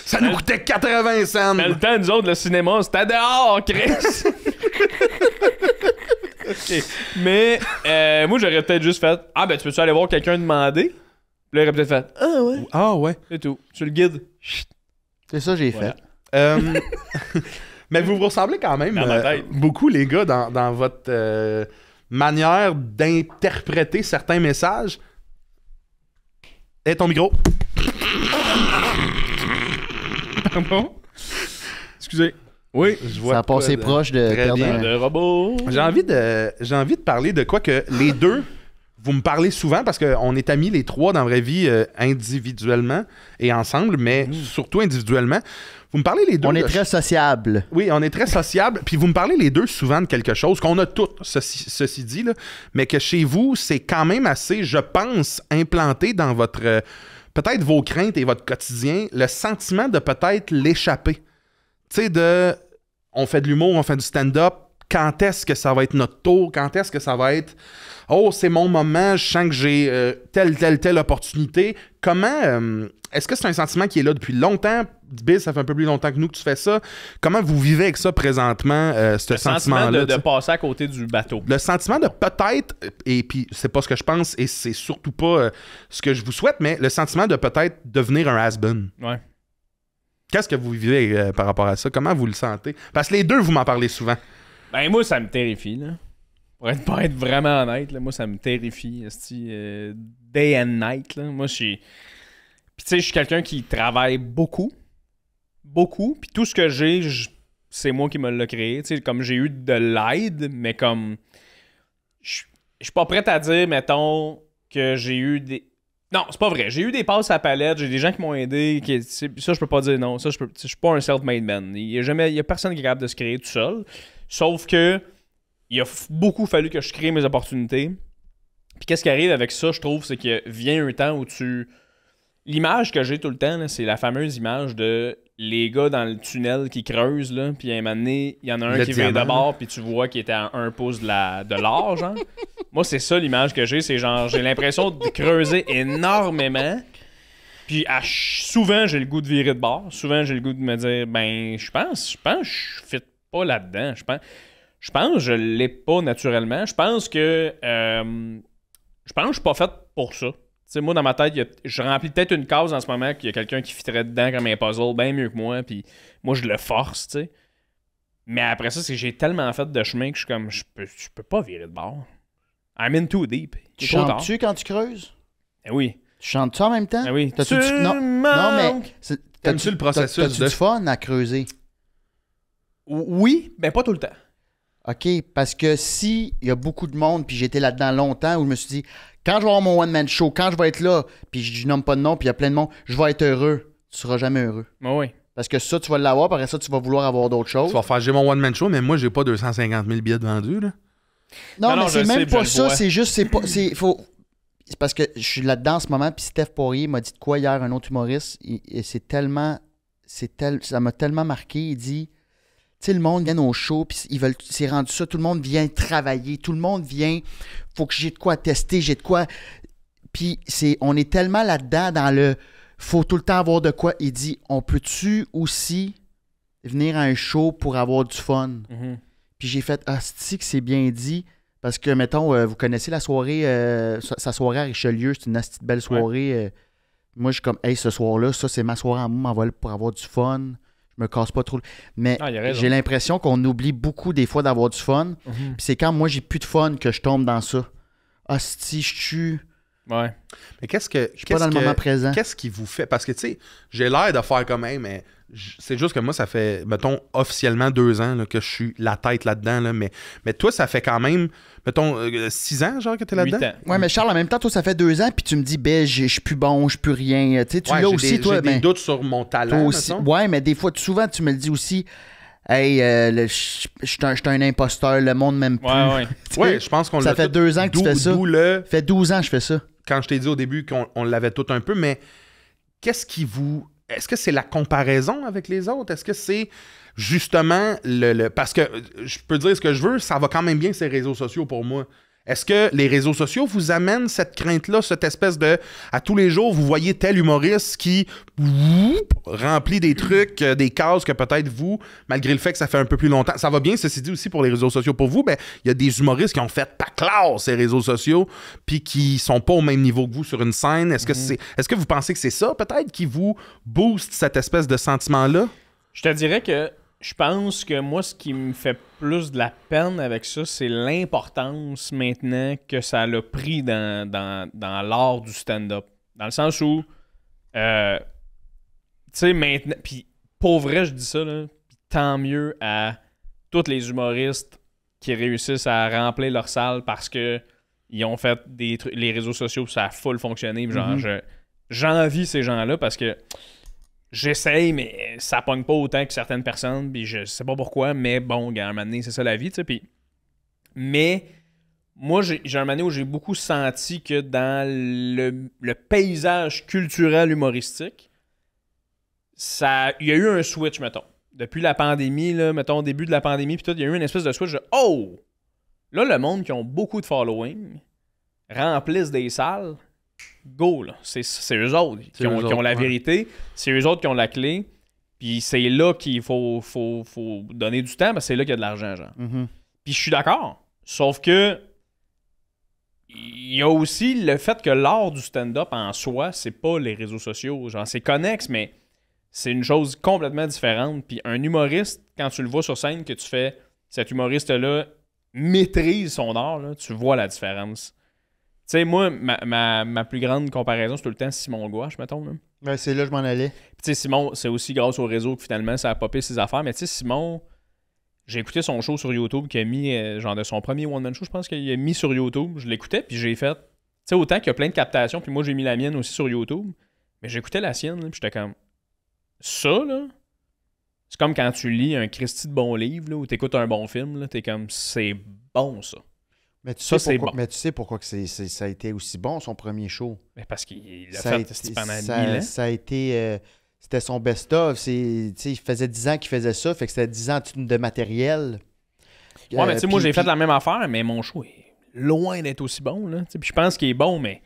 Ça nous coûtait 80 cents. Dans le temps, nous autres, le cinéma, c'était dehors, Chris! OK. Mais, moi, j'aurais peut-être juste fait « Ah, ben, tu peux-tu aller voir quelqu'un demander? » Puis là, il aurait peut-être fait « Ah, ouais. Ah, ouais. » C'est tout. Tu le guides. C'est ça que j'ai Voilà. fait. Mais vous ressemblez quand même Dans ma tête. beaucoup, les gars, dans votre manière d'interpréter certains messages. Et ton micro. Pardon? Excusez. Oui. Je vois Ça a passé de- proche de très perdre bien. un... De robot. J'ai envie de parler de quoi que les deux, vous me parlez souvent parce qu'on est amis les trois dans la vraie vie individuellement et ensemble, mais surtout individuellement. Vous me parlez les deux. On est de- très sociable. Oui, on est très sociable. Puis vous me parlez les deux souvent de quelque chose qu'on a toutes, ceci dit, là, mais que chez vous, c'est quand même assez, je pense, implanté dans votre... peut-être vos craintes et votre quotidien, le sentiment de peut-être l'échapper. Tu sais, de... On fait de l'humour, on fait du stand-up. Quand est-ce que ça va être notre tour? Quand est-ce que ça va être... Oh, c'est mon moment, je sens que j'ai telle opportunité. Comment... est-ce que c'est un sentiment qui est là depuis longtemps? Biz, ça fait un peu plus longtemps que nous que tu fais ça. Comment vous vivez avec ça présentement, ce Le sentiment sentiment-là? de passer à côté du bateau. Le sentiment de peut-être, et puis c'est pas ce que je pense, et c'est surtout pas ce que je vous souhaite, mais le sentiment de peut-être devenir un has-been. Ouais. Qu'est-ce que vous vivez par rapport à ça? Comment vous le sentez? Parce que les deux, vous m'en parlez souvent. Ben, moi, ça me terrifie, là. Pour être vraiment honnête, là, moi, ça me terrifie. Day and night, là. Moi, je suis... Puis, tu sais, je suis quelqu'un qui travaille beaucoup. Beaucoup. Puis tout ce que j'ai, c'est moi qui me l'ai créé. Tu sais, comme j'ai eu de l'aide, mais comme... je suis pas prêt à dire, mettons, que j'ai eu des... Non, c'est pas vrai. J'ai eu des passes à la palette, j'ai des gens qui m'ont aidé. Ça, je peux pas dire non. Ça, je suis pas un self-made man. Il y a personne qui est capable de se créer tout seul. Sauf que il a beaucoup fallu que je crée mes opportunités. Puis qu'est-ce qui arrive avec ça, je trouve, c'est que vient un temps où tu... L'image que j'ai tout le temps, là, c'est la fameuse image de les gars dans le tunnel qui creusent, là, puis à un moment donné, il y en a un qui vient d'abord, puis tu vois qu'il était à 1 pouce de l'or, genre. Moi, c'est ça l'image que j'ai, c'est genre, j'ai l'impression de creuser énormément, puis souvent, j'ai le goût de virer de bord, souvent, j'ai le goût de me dire, ben, je pense que je fit pas là-dedans, je pense que je l'ai pas naturellement, je pense que je suis pas fait pour ça. Tu sais, moi, dans ma tête, je remplis peut-être une case en ce moment qu'il y a quelqu'un qui fitterait dedans comme un puzzle bien mieux que moi, puis moi, je le force, tu sais. Mais après ça, c'est que j'ai tellement fait de chemin que je suis comme, je peux pas virer de bord. I'm in too deep. Tu chantes-tu quand tu creuses? Eh oui. Tu chantes-tu en même temps? Eh oui. T'as-tu du... Non, mais... T'aimes-tu le processus T'as-tu du fun à creuser? Oui, mais pas tout le temps. OK, parce que si il y a beaucoup de monde, puis j'étais là-dedans longtemps, où je me suis dit, quand je vais avoir mon one-man show, quand je vais être là, puis je nomme pas de nom, puis il y a plein de monde, je vais être heureux. Tu seras jamais heureux. Oui. Parce que ça, tu vas l'avoir, puis après ça, tu vas vouloir avoir d'autres choses. Tu vas faire, j'ai mon one-man show, mais moi, j'ai pas 250 000 billets de vendus, là. Non, mais c'est même pas ça, vois. c'est juste, c'est parce que je suis là-dedans en ce moment, puis Steph Poirier m'a dit de quoi hier, un autre humoriste, et ça m'a tellement marqué, il dit... Tu sais, le monde vient au show, puis c'est rendu ça, tout le monde vient travailler, tout le monde vient, faut que j'ai de quoi tester, j'ai de quoi... Puis on est tellement là-dedans, dans le faut tout le temps avoir de quoi. Il dit, on peut-tu aussi venir à un show pour avoir du fun? Mm-hmm. Puis j'ai fait, c'est que c'est bien dit, parce que, mettons, vous connaissez la soirée, sa soirée à Richelieu, c'est une petite belle soirée. Ouais. Moi, je suis comme, hey, ce soir-là, ça, c'est ma soirée en moi, m'en va pour avoir du fun. Je me casse pas trop. Mais j'ai l'impression qu'on oublie beaucoup des fois d'avoir du fun. Mm-hmm. Puis c'est quand moi j'ai plus de fun que je tombe dans ça. Si je suis. Ouais. Mais je suis pas dans le moment présent. Qu'est-ce qui vous fait? Parce que, tu sais, j'ai l'air de faire comme même, mais c'est juste que moi, ça fait, mettons, officiellement 2 ans là, que je suis la tête là-dedans. Là, mais toi, ça fait quand même, mettons, 6 ans, genre, que t'es là-dedans? 8 ans. Ouais, mais Charles, en même temps, toi, ça fait 2 ans, puis tu me dis, je suis plus bon, je suis plus rien. Tu sais, tu l'as aussi, toi. J'ai des doutes sur mon talent. Toi aussi. Ouais, mais des fois, souvent, tu me le dis aussi. Hey, je suis un imposteur, le monde m'aime plus. Ouais, je pense qu'on l'a. Ça fait 2 ans que tu fais ça. Ça fait 12 ans que je fais ça. Quand je t'ai dit au début qu'on l'avait tout un peu, mais qu'est-ce qui vous... Est-ce que c'est la comparaison avec les autres? Est-ce que c'est justement parce que je peux dire ce que je veux, ça va quand même bien ces réseaux sociaux pour moi. Est-ce que les réseaux sociaux vous amènent cette crainte-là, cette espèce de... À tous les jours, vous voyez tel humoriste qui remplit des trucs, des cases que peut-être vous, malgré le fait que ça fait un peu plus longtemps... Ça va bien, ceci dit aussi pour les réseaux sociaux. Pour vous, ben il y a des humoristes qui ont fait pas classe ces réseaux sociaux, puis qui sont pas au même niveau que vous sur une scène. Est-ce que vous pensez que c'est ça, peut-être, qui vous booste cette espèce de sentiment-là? Je te dirais que je pense que moi, ce qui me fait plus de la peine avec ça, c'est l'importance maintenant que ça a pris dans l'art du stand-up. Dans le sens où, tu sais, maintenant, puis pour vrai, je dis ça, là, tant mieux à tous les humoristes qui réussissent à remplir leur salle parce que ils ont fait les réseaux sociaux, ça a full fonctionné. Genre, j'envie ces gens-là parce que j'essaye, mais ça pogne pas autant que certaines personnes, puis je sais pas pourquoi, mais bon, à un moment donné, c'est ça la vie, tu sais, puis... Mais, moi, j'ai un moment donné où j'ai beaucoup senti que dans le paysage culturel humoristique, il y a eu un switch, mettons. Depuis la pandémie, là, mettons, au début de la pandémie, puis tout, il y a eu une espèce de switch de « Oh! » Là, le monde qui ont beaucoup de following remplissent des salles... Go, là. C'est eux autres qui ont la vérité. C'est eux autres qui ont la clé. Puis c'est là qu'il faut donner du temps, parce que c'est là qu'il y a de l'argent, genre. Mm-hmm. Puis je suis d'accord. Sauf que il y a aussi le fait que l'art du stand-up en soi, c'est pas les réseaux sociaux. Genre, c'est connexe, mais c'est une chose complètement différente. Puis un humoriste, quand tu le vois sur scène, que tu fais, cet humoriste-là maîtrise son art, là, tu vois la différence. Tu sais, moi, ma plus grande comparaison, c'est tout le temps Simon Gouache, mettons. Là. Ouais, c'est là que je m'en allais. Tu sais, Simon, c'est aussi grâce au réseau que finalement, ça a popé ses affaires. Mais tu sais, Simon, j'ai écouté son show sur YouTube qu'il a mis, genre de son premier one-man show, je pense qu'il a mis sur YouTube. Je l'écoutais, puis j'ai fait... Tu sais, autant qu'il y a plein de captations, puis moi, j'ai mis la mienne aussi sur YouTube. Mais j'écoutais la sienne, là, puis j'étais comme... Ça, là... C'est comme quand tu lis un Christy de bon livre, là, ou t'écoutes un bon film, là, t'es comme... C'est bon, ça. Mais tu Ça, sais c'est pourquoi, bon. mais tu sais pourquoi que ça a été aussi bon, son premier show. Mais parce qu'il l'a Ça a fait été- pendant 1000 ça, ans. ça a été... c'était son best-of. Tu sais, il faisait 10 ans qu'il faisait ça, fait que c'était 10 ans de matériel. Ouais, mais tu sais, moi, Puis- j'ai fait puis- la même affaire, mais mon show est loin d'être aussi bon, là. Tu sais, puis je pense qu'il est bon, mais...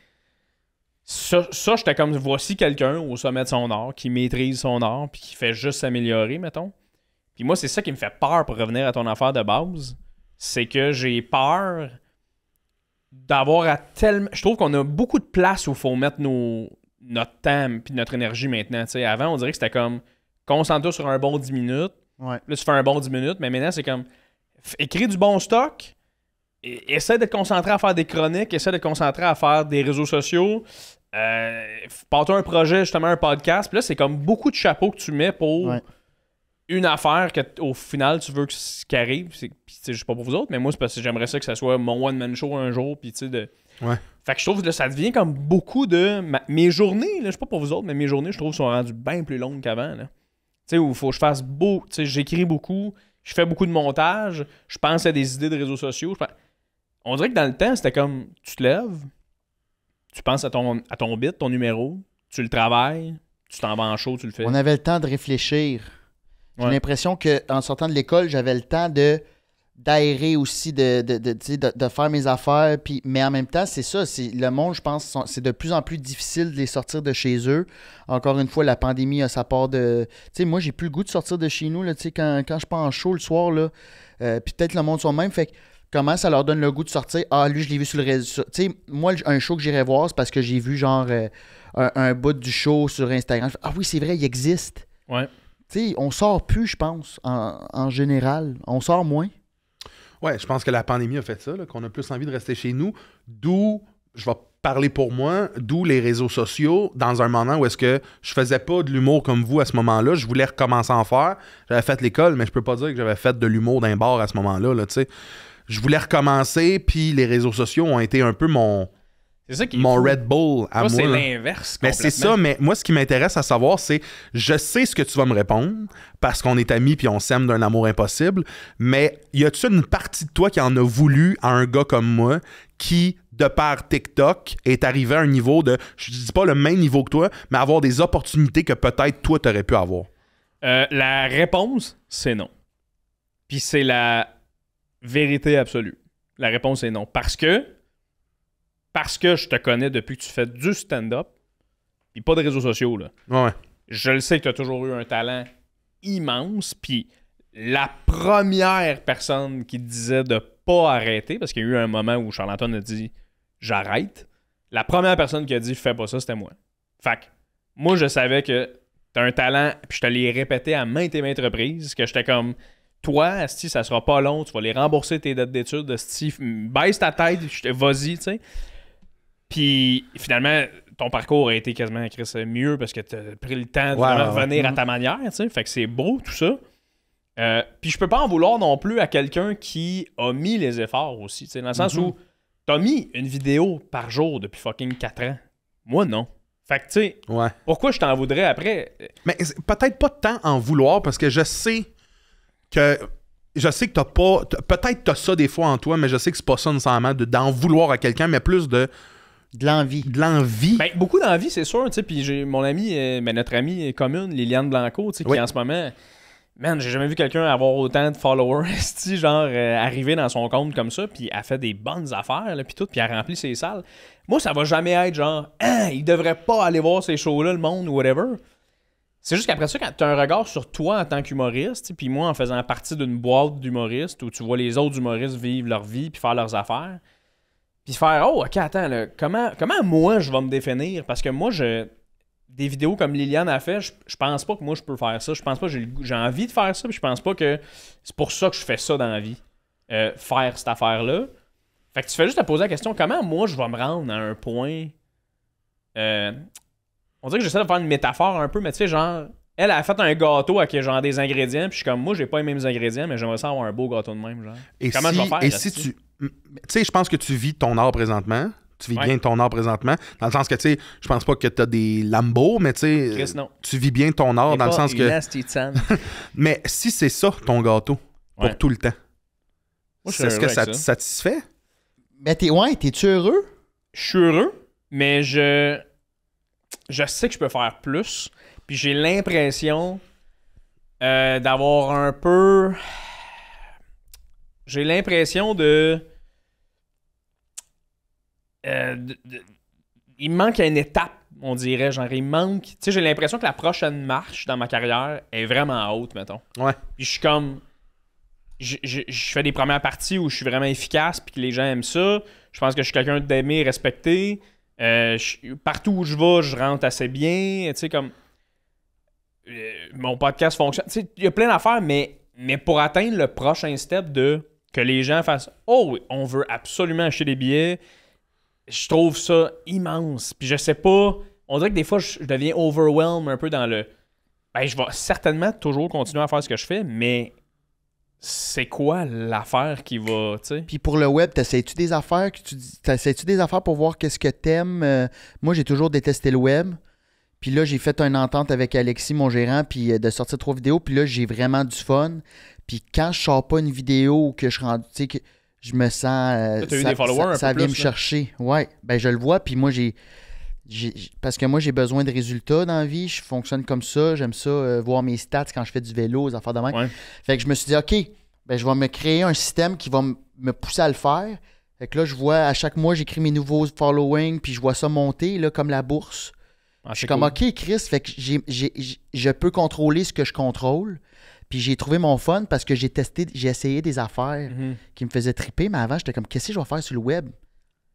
Ça j'étais comme, voici quelqu'un au sommet de son art, qui maîtrise son art, puis qui fait juste s'améliorer, mettons. Puis moi, c'est ça qui me fait peur pour revenir à ton affaire de base. C'est que j'ai peur d'avoir à tellement... Je trouve qu'on a beaucoup de place où il faut mettre notre temps puis notre énergie maintenant. Tu sais, avant, on dirait que c'était comme, concentre-toi sur un bon 10 minutes. Ouais. Là, tu fais un bon 10 minutes, mais maintenant, c'est comme, écris du bon stock, essaie de te concentrer à faire des chroniques, essaie de te concentrer à faire des réseaux sociaux, pars-toi un projet, justement, un podcast. Puis là, c'est comme beaucoup de chapeaux que tu mets pour Ouais. une affaire que, au final, tu veux qu'il arrive. Puis, tu sais, je sais pas pour vous autres, mais moi, c'est parce que j'aimerais ça que ça soit mon one-man show un jour. Puis, tu sais, Ouais. Fait que je trouve que là, ça devient comme beaucoup de... Mes journées, là, je sais pas pour vous autres, mais mes journées, je trouve, sont rendues bien plus longues qu'avant, là. Tu sais, où il faut que je fasse beau. Tu sais, j'écris beaucoup, je fais beaucoup de montage, je pense à des idées de réseaux sociaux. On dirait que dans le temps, c'était comme, tu te lèves, tu penses à ton bit, ton numéro, tu le travailles, tu t'en vas en show, tu le fais. On avait le temps de réfléchir. J'ai Ouais. l'impression qu'en sortant de l'école, j'avais le temps d'aérer aussi, de faire mes affaires. Puis, mais en même temps, c'est ça. Le monde, je pense, c'est de plus en plus difficile de les sortir de chez eux. Encore une fois, la pandémie a sa part de... Tu sais, moi, j'ai plus le goût de sortir de chez nous. Là, tu sais, quand je pars en show le soir, là, puis peut-être le monde sont même. Fait que comment ça leur donne le goût de sortir? Ah, lui, je l'ai vu sur le réseau. Tu sais, moi, un show que j'irais voir, c'est parce que j'ai vu genre un bout du show sur Instagram. Je fais, ah oui, c'est vrai, il existe. Ouais. Tu sais, on sort plus, je pense, en général. On sort moins. Ouais, je pense que la pandémie a fait ça, là, qu'on a plus envie de rester chez nous. D'où, je vais parler pour moi, d'où les réseaux sociaux, dans un moment où est-ce que je faisais pas de l'humour comme vous à ce moment-là. Je voulais recommencer à en faire. J'avais fait l'école, mais je peux pas dire que j'avais fait de l'humour d'un bar à ce moment-là, là, tu sais. Je voulais recommencer, puis les réseaux sociaux ont été un peu mon C'est ça qui est mon fou. Red Bull à Moi, moi. c'est là. l'inverse. Mais c'est ça, mais moi, ce qui m'intéresse à savoir, c'est je sais ce que tu vas me répondre parce qu'on est amis puis on s'aime d'un amour impossible, mais y a-tu une partie de toi qui en a voulu à un gars comme moi qui, de par TikTok, est arrivé à un niveau de, je dis pas le même niveau que toi, mais avoir des opportunités que peut-être toi, t'aurais pu avoir? La réponse, c'est non. Puis c'est la vérité absolue. La réponse est non. Parce que je te connais depuis que tu fais du stand-up, puis pas de réseaux sociaux, là. Ouais. Je le sais que tu as toujours eu un talent immense, puis la première personne qui te disait de pas arrêter, parce qu'il y a eu un moment où Charles-Antoine a dit « j'arrête », la première personne qui a dit « fais pas ça », c'était moi. Fait que moi, je savais que t'as un talent, puis je te l'ai répété à maintes et maintes reprises, que j'étais comme « toi, asti, ça sera pas long, tu vas les rembourser tes dettes d'études, asti, baisse ta tête, vas-y, tu sais. » Puis finalement, ton parcours a été quasiment mieux parce que tu as pris le temps de vraiment revenir à ta manière, tu sais. Fait que c'est beau tout ça. Puis je peux pas en vouloir non plus à quelqu'un qui a mis les efforts aussi, tu sais, dans le sens où t'as mis une vidéo par jour depuis fucking 4 ans. Moi, non. Fait que, tu sais, pourquoi je t'en voudrais après? Mais peut-être pas tant en vouloir parce que je sais que t'as pas... Peut-être t'as ça des fois en toi, mais je sais que c'est pas ça nécessairement d'en vouloir à quelqu'un, mais plus de l'envie. De l'envie. Ben, beaucoup d'envie, c'est sûr. Tu sais, puis j'ai mon ami, notre amie commune, Liliane Blanco, tu sais, qui en ce moment... Man, j'ai jamais vu quelqu'un avoir autant de followers, genre arriver dans son compte comme ça, puis elle fait des bonnes affaires, là, puis tout, puis elle remplit ses salles. Moi, ça va jamais être genre, il devrait pas aller voir ces shows-là, le monde, ou whatever. C'est juste qu'après ça, quand tu as un regard sur toi en tant qu'humoriste, puis moi en faisant partie d'une boîte d'humoristes où tu vois les autres humoristes vivre leur vie puis faire leurs affaires, puis faire, oh, ok, attends, là, comment moi je vais me définir? Parce que moi, des vidéos comme Liliane a fait, je pense pas que moi je peux faire ça. Je pense pas que j'ai envie de faire ça, puis je pense pas que c'est pour ça que je fais ça dans la vie. Faire cette affaire-là. Fait que tu fais juste te poser la question, comment moi je vais me rendre à un point. On dirait que j'essaie de faire une métaphore un peu, mais tu sais, genre, Elle a fait un gâteau avec genre des ingrédients, puis je suis comme, moi, j'ai pas les mêmes ingrédients, mais j'aimerais ça avoir un beau gâteau de même, genre. Comment je vais faire? Et si tu... Tu sais, je pense que tu vis ton art présentement. Tu vis bien ton art présentement. Dans le sens que, tu sais, je pense pas que t'as des Lambeaux, mais tu sais, Chris, non. tu vis bien ton art dans le sens que... Mais si c'est ça, ton gâteau, pour tout le temps, Moi, je suis est-ce que heureux ça avec te satisfait? Mais t'es-tu heureux? Je suis heureux, mais je sais que je peux faire plus. Puis j'ai l'impression d'avoir un peu... J'ai l'impression il me manque une étape, on dirait. Genre, il manque... Tu sais, j'ai l'impression que la prochaine marche dans ma carrière est vraiment haute, mettons. Ouais. Puis je suis comme... Je fais des premières parties où je suis vraiment efficace puis que les gens aiment ça. Je pense que je suis quelqu'un d'aimer, respecté. Partout où je vais, je rentre assez bien. Tu sais, comme... mon podcast fonctionne. Tu sais, il y a plein d'affaires, mais pour atteindre le prochain step de que les gens fassent « Oh oui, on veut absolument acheter des billets », je trouve ça immense. Puis je sais pas... On dirait que des fois, je deviens overwhelmed un peu dans le... Ben, je vais certainement toujours continuer à faire ce que je fais, mais... C'est quoi l'affaire qui va, tu sais? Puis pour le web, t'essayes-tu des affaires t'essayes-tu des affaires pour voir qu'est-ce que t'aimes? Moi, j'ai toujours détesté le web. Puis là, j'ai fait une entente avec Alexis, mon gérant, puis de sortir 3 vidéos. Puis là, j'ai vraiment du fun. Puis quand je sors pas une vidéo ou que je rends, tu sais, que je me sens... T'as eu des followers ça un peu vient plus, me là. chercher. Ouais, ben je le vois. Puis moi, parce que moi, j'ai besoin de résultats dans la vie. Je fonctionne comme ça. J'aime ça, voir mes stats quand je fais du vélo, des affaires de même. Ouais. Fait que je me suis dit, OK, ben, je vais me créer un système qui va me pousser à le faire. Fait que là, je vois, à chaque mois, j'écris mes nouveaux followings, puis je vois ça monter, là, comme la bourse. Ah, Je suis c'est comme, cool. OK, Chris, fait que je peux contrôler ce que je contrôle. Puis j'ai trouvé mon fun parce que j'ai essayé des affaires Mhm. qui me faisaient triper, mais avant, j'étais comme, qu'est-ce que je vais faire sur le web?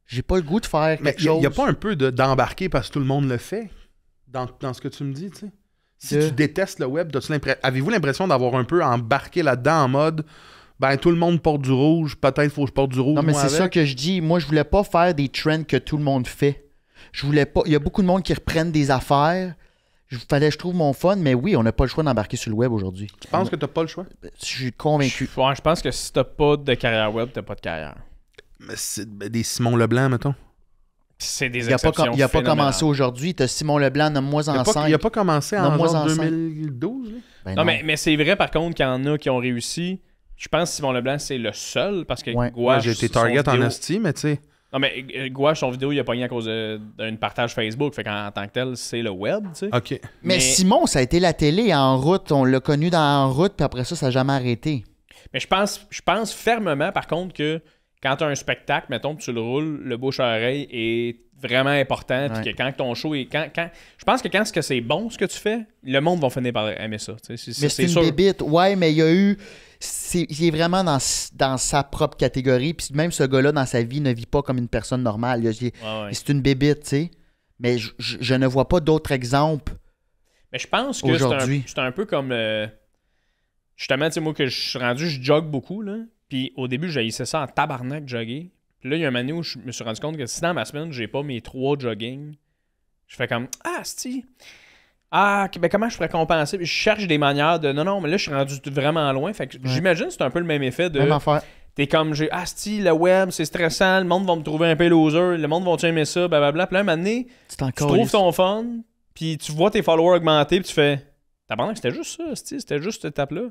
J'ai pas le goût de faire Mais quelque il chose. n'y a pas un peu d'embarquer parce que tout le monde le fait dans ce que tu me dis, tu sais? Si De- tu détestes le web, avez-vous l'impression d'avoir un peu embarqué là-dedans en mode ben tout le monde porte du rouge, peut-être faut que je porte du rouge. Non, mais moi, c'est avec. ça que je dis. Moi, je voulais pas faire des trends que tout le monde fait. Je voulais pas. Il y a beaucoup de monde qui reprennent des affaires. Fallait que je trouve mon fun, mais oui, on n'a pas le choix d'embarquer sur le web aujourd'hui. Tu penses que t'as pas le choix? Je suis convaincu. Ouais, je pense que si t'as pas de carrière web, t'as pas de carrière. Mais c'est des Simon Leblanc, mettons. C'est des Il n'a pas, exceptions il a pas phénoménales. commencé aujourd'hui. Tu as Simon Leblanc, nomme-moi Il en 5. a pas commencé en Nomme-moi genre en cinq. 2012, là? Ben Non, mais c'est vrai, par contre, qu'il y en a qui ont réussi. Je pense que Simon Leblanc, c'est le seul, parce que Ouais. Gouache, J'ai été son target en vidéo- esti, mais tu sais. Non, mais Gouache, son vidéo, il a pogné à cause d'un partage Facebook. Fait qu'en tant que tel, c'est le web, tu sais. OK. Mais Simon, ça a été la télé en route. On l'a connu En route, puis après ça n'a jamais arrêté. Mais je pense fermement, par contre, que quand tu as un spectacle, mettons, que tu le roules, le bouche-à-oreille est vraiment important. Puis Ouais. que quand ton show est. Je pense que quand c'est bon ce que tu fais, le monde va finir par aimer ça. Tu sais. Mais c'est une bébite. Ouais, mais il y a eu... il est vraiment dans sa propre catégorie. Puis même ce gars-là, dans sa vie, ne vit pas comme une personne normale. Ouais. C'est une bébite, tu sais. Mais je ne vois pas d'autres exemples. Mais je pense que Aujourd'hui. c'est un peu comme... justement, tu sais, moi, que je suis rendu, je jogue beaucoup, là. Puis au début, j'haïssais ça en tabarnak, jogger. Puis là, il y a un moment où je me suis rendu compte que si dans ma semaine, j'ai pas mes 3 jogging, je fais comme « Ah, c'ti! Ah, ben comment je pourrais compenser? » Puis je cherche des manières de « Non, mais là, je suis rendu vraiment loin. » Fait que j'imagine que c'est un peu le même effet de... Même affaire. T'es comme, ah, c'ti, le web, c'est stressant, le monde va me trouver un peu loser, le monde va aimer ça, blablabla. Puis là, un moment donné, C'est encore tu trouves ton fun, puis tu vois tes followers augmenter, puis tu fais, tabarnak, c'était juste ça, c'ti, c'était juste cette étape-là.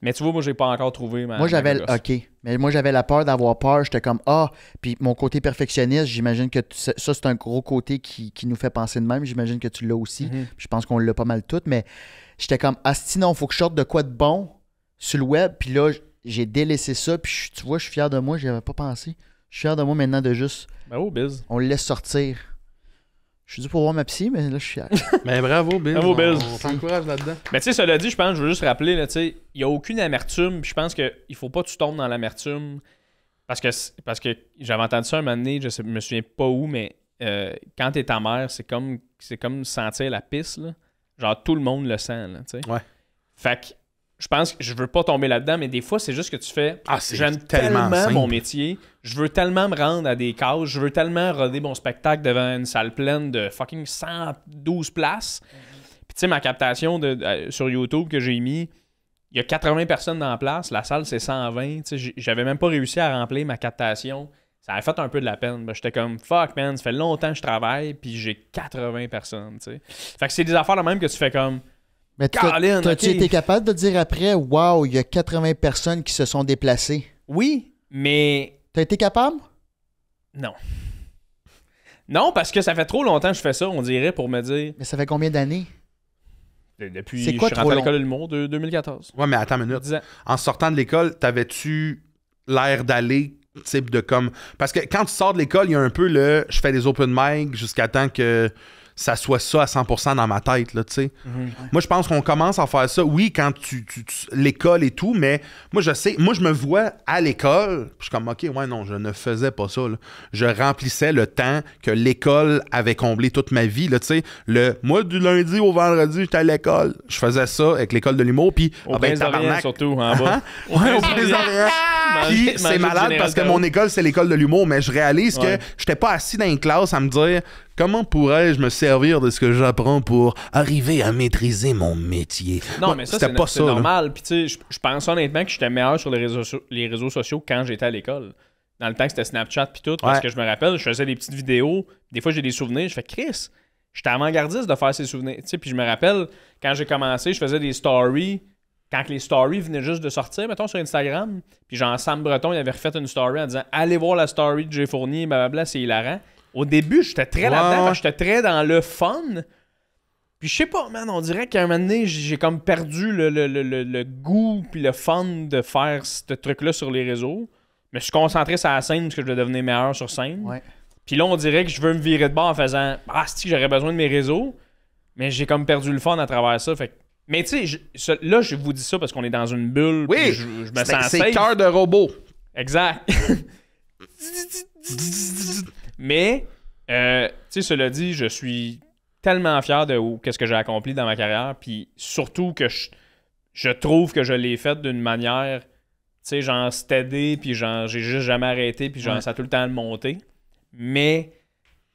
Mais tu vois, moi, j'ai pas encore trouvé ma. Moi, j'avais... ma gosse. OK. Mais moi, j'avais la peur d'avoir peur. J'étais comme, puis mon côté perfectionniste, j'imagine que ça, c'est un gros côté qui nous fait penser de même. J'imagine que tu l'as aussi. Mhm. Je pense qu'on l'a pas mal tout. Mais j'étais comme, non, faut que je sorte de quoi de bon sur le web. Puis là, j'ai délaissé ça. Puis tu vois, je suis fier de moi. J'y avais pas pensé. Je suis fier de moi maintenant de juste, Ben, oh, biz. on le laisse sortir. Je suis dû pour voir ma psy, mais là, je suis fier. Mais bravo, Bill. Bravo, Bill. On t'encourage là-dedans. Mais tu sais, cela dit, je pense, je veux juste rappeler, là, tu sais, il n'y a aucune amertume, puis je pense qu'il faut pas que tu tombes dans l'amertume. Parce que j'avais entendu ça un moment donné, je me souviens pas où, mais quand t'es ta mère, c'est comme sentir la pisse, là. Genre, tout le monde le sent, là, tu sais. Ouais. Fait que je pense que je veux pas tomber là-dedans, mais des fois, c'est juste que tu fais Ah, c'est j'aime tellement tellement mon simple. métier, je veux tellement me rendre à des cases, je veux tellement roder mon spectacle devant une salle pleine de fucking 112 places. Puis tu sais, ma captation sur YouTube que j'ai mis, il y a 80 personnes dans la place, la salle c'est 120. Tu sais, j'avais même pas réussi à remplir ma captation. Ça a fait un peu de la peine. Ben, j'étais comme, fuck, man, ça fait longtemps que je travaille, puis j'ai 80 personnes, tu sais. Fait que c'est des affaires de même que tu fais comme... Mais t'as-tu été capable de dire après, wow, il y a 80 personnes qui se sont déplacées? Oui, mais... T'as été capable? Non. Non, parce que ça fait trop longtemps que je fais ça, on dirait, pour me dire... Mais ça fait combien d'années? Depuis c'est quoi je suis rentré à trop l'école de l'humour de 2014. Ouais, mais attends une minute. 10 ans. En sortant de l'école, t'avais-tu l'air d'aller, type de comme... Parce que quand tu sors de l'école, il y a un peu le... Je fais des open mic jusqu'à temps que ça soit ça à 100% dans ma tête, là, tu sais. Moi, je pense qu'on commence à faire ça, oui, quand l'école et tout, mais moi, je me vois à l'école, puis je suis comme, OK, ouais, non, je ne faisais pas ça, là. Je remplissais le temps que l'école avait comblé toute ma vie, là, tu sais. Moi, du lundi au vendredi, j'étais à l'école. Je faisais ça avec l'école de l'humour, puis... Au Prince-Orient, surtout, en bas. Ouais, au Prince-Orient. Puis c'est malade parce que mon école, c'est l'école de l'humour, mais je réalise que j'étais pas assis dans une classe à me dire comment pourrais-je me servir de ce que j'apprends pour arriver à maîtriser mon métier. Non, moi, mais ça, c'était pas c'est ça, normal. Puis tu sais, je pense honnêtement que j'étais meilleur sur les réseaux sociaux quand j'étais à l'école. Dans le temps que c'était Snapchat puis tout, parce que je me rappelle, je faisais des petites vidéos, des fois j'ai des souvenirs, je fais Chris, j'étais avant-gardiste de faire ces souvenirs. Tu sais, puis je me rappelle, quand j'ai commencé, je faisais des stories. Quand les stories venaient juste de sortir, mettons, sur Instagram, puis genre Sam Breton, il avait refait une story en disant « Allez voir la story de Jay Fournier, blablabla, c'est hilarant. » Au début, j'étais très là-dedans, parce que j'étais très dans le fun. Puis je sais pas, man, on dirait qu'à un moment donné, j'ai comme perdu le goût puis le fun de faire ce truc-là sur les réseaux. Mais je suis concentré sur la scène parce que je veux devenir meilleur sur scène. Ouais. Puis là, on dirait que je veux me virer de bord en faisant « Ah, c'est-tu que j'aurais besoin de mes réseaux? » Mais j'ai comme perdu le fun à travers ça, fait que... Mais tu sais, là, je vous dis ça parce qu'on est dans une bulle. Oui, je me sens safe. C'est cœur de robot. Exact. Mais, tu sais, cela dit, je suis tellement fier de qu'est-ce que j'ai accompli dans ma carrière. Puis surtout que je trouve que je l'ai fait d'une manière, tu sais, genre steady, puis genre, j'ai juste jamais arrêté, puis genre, ça a tout le temps monté. Mais...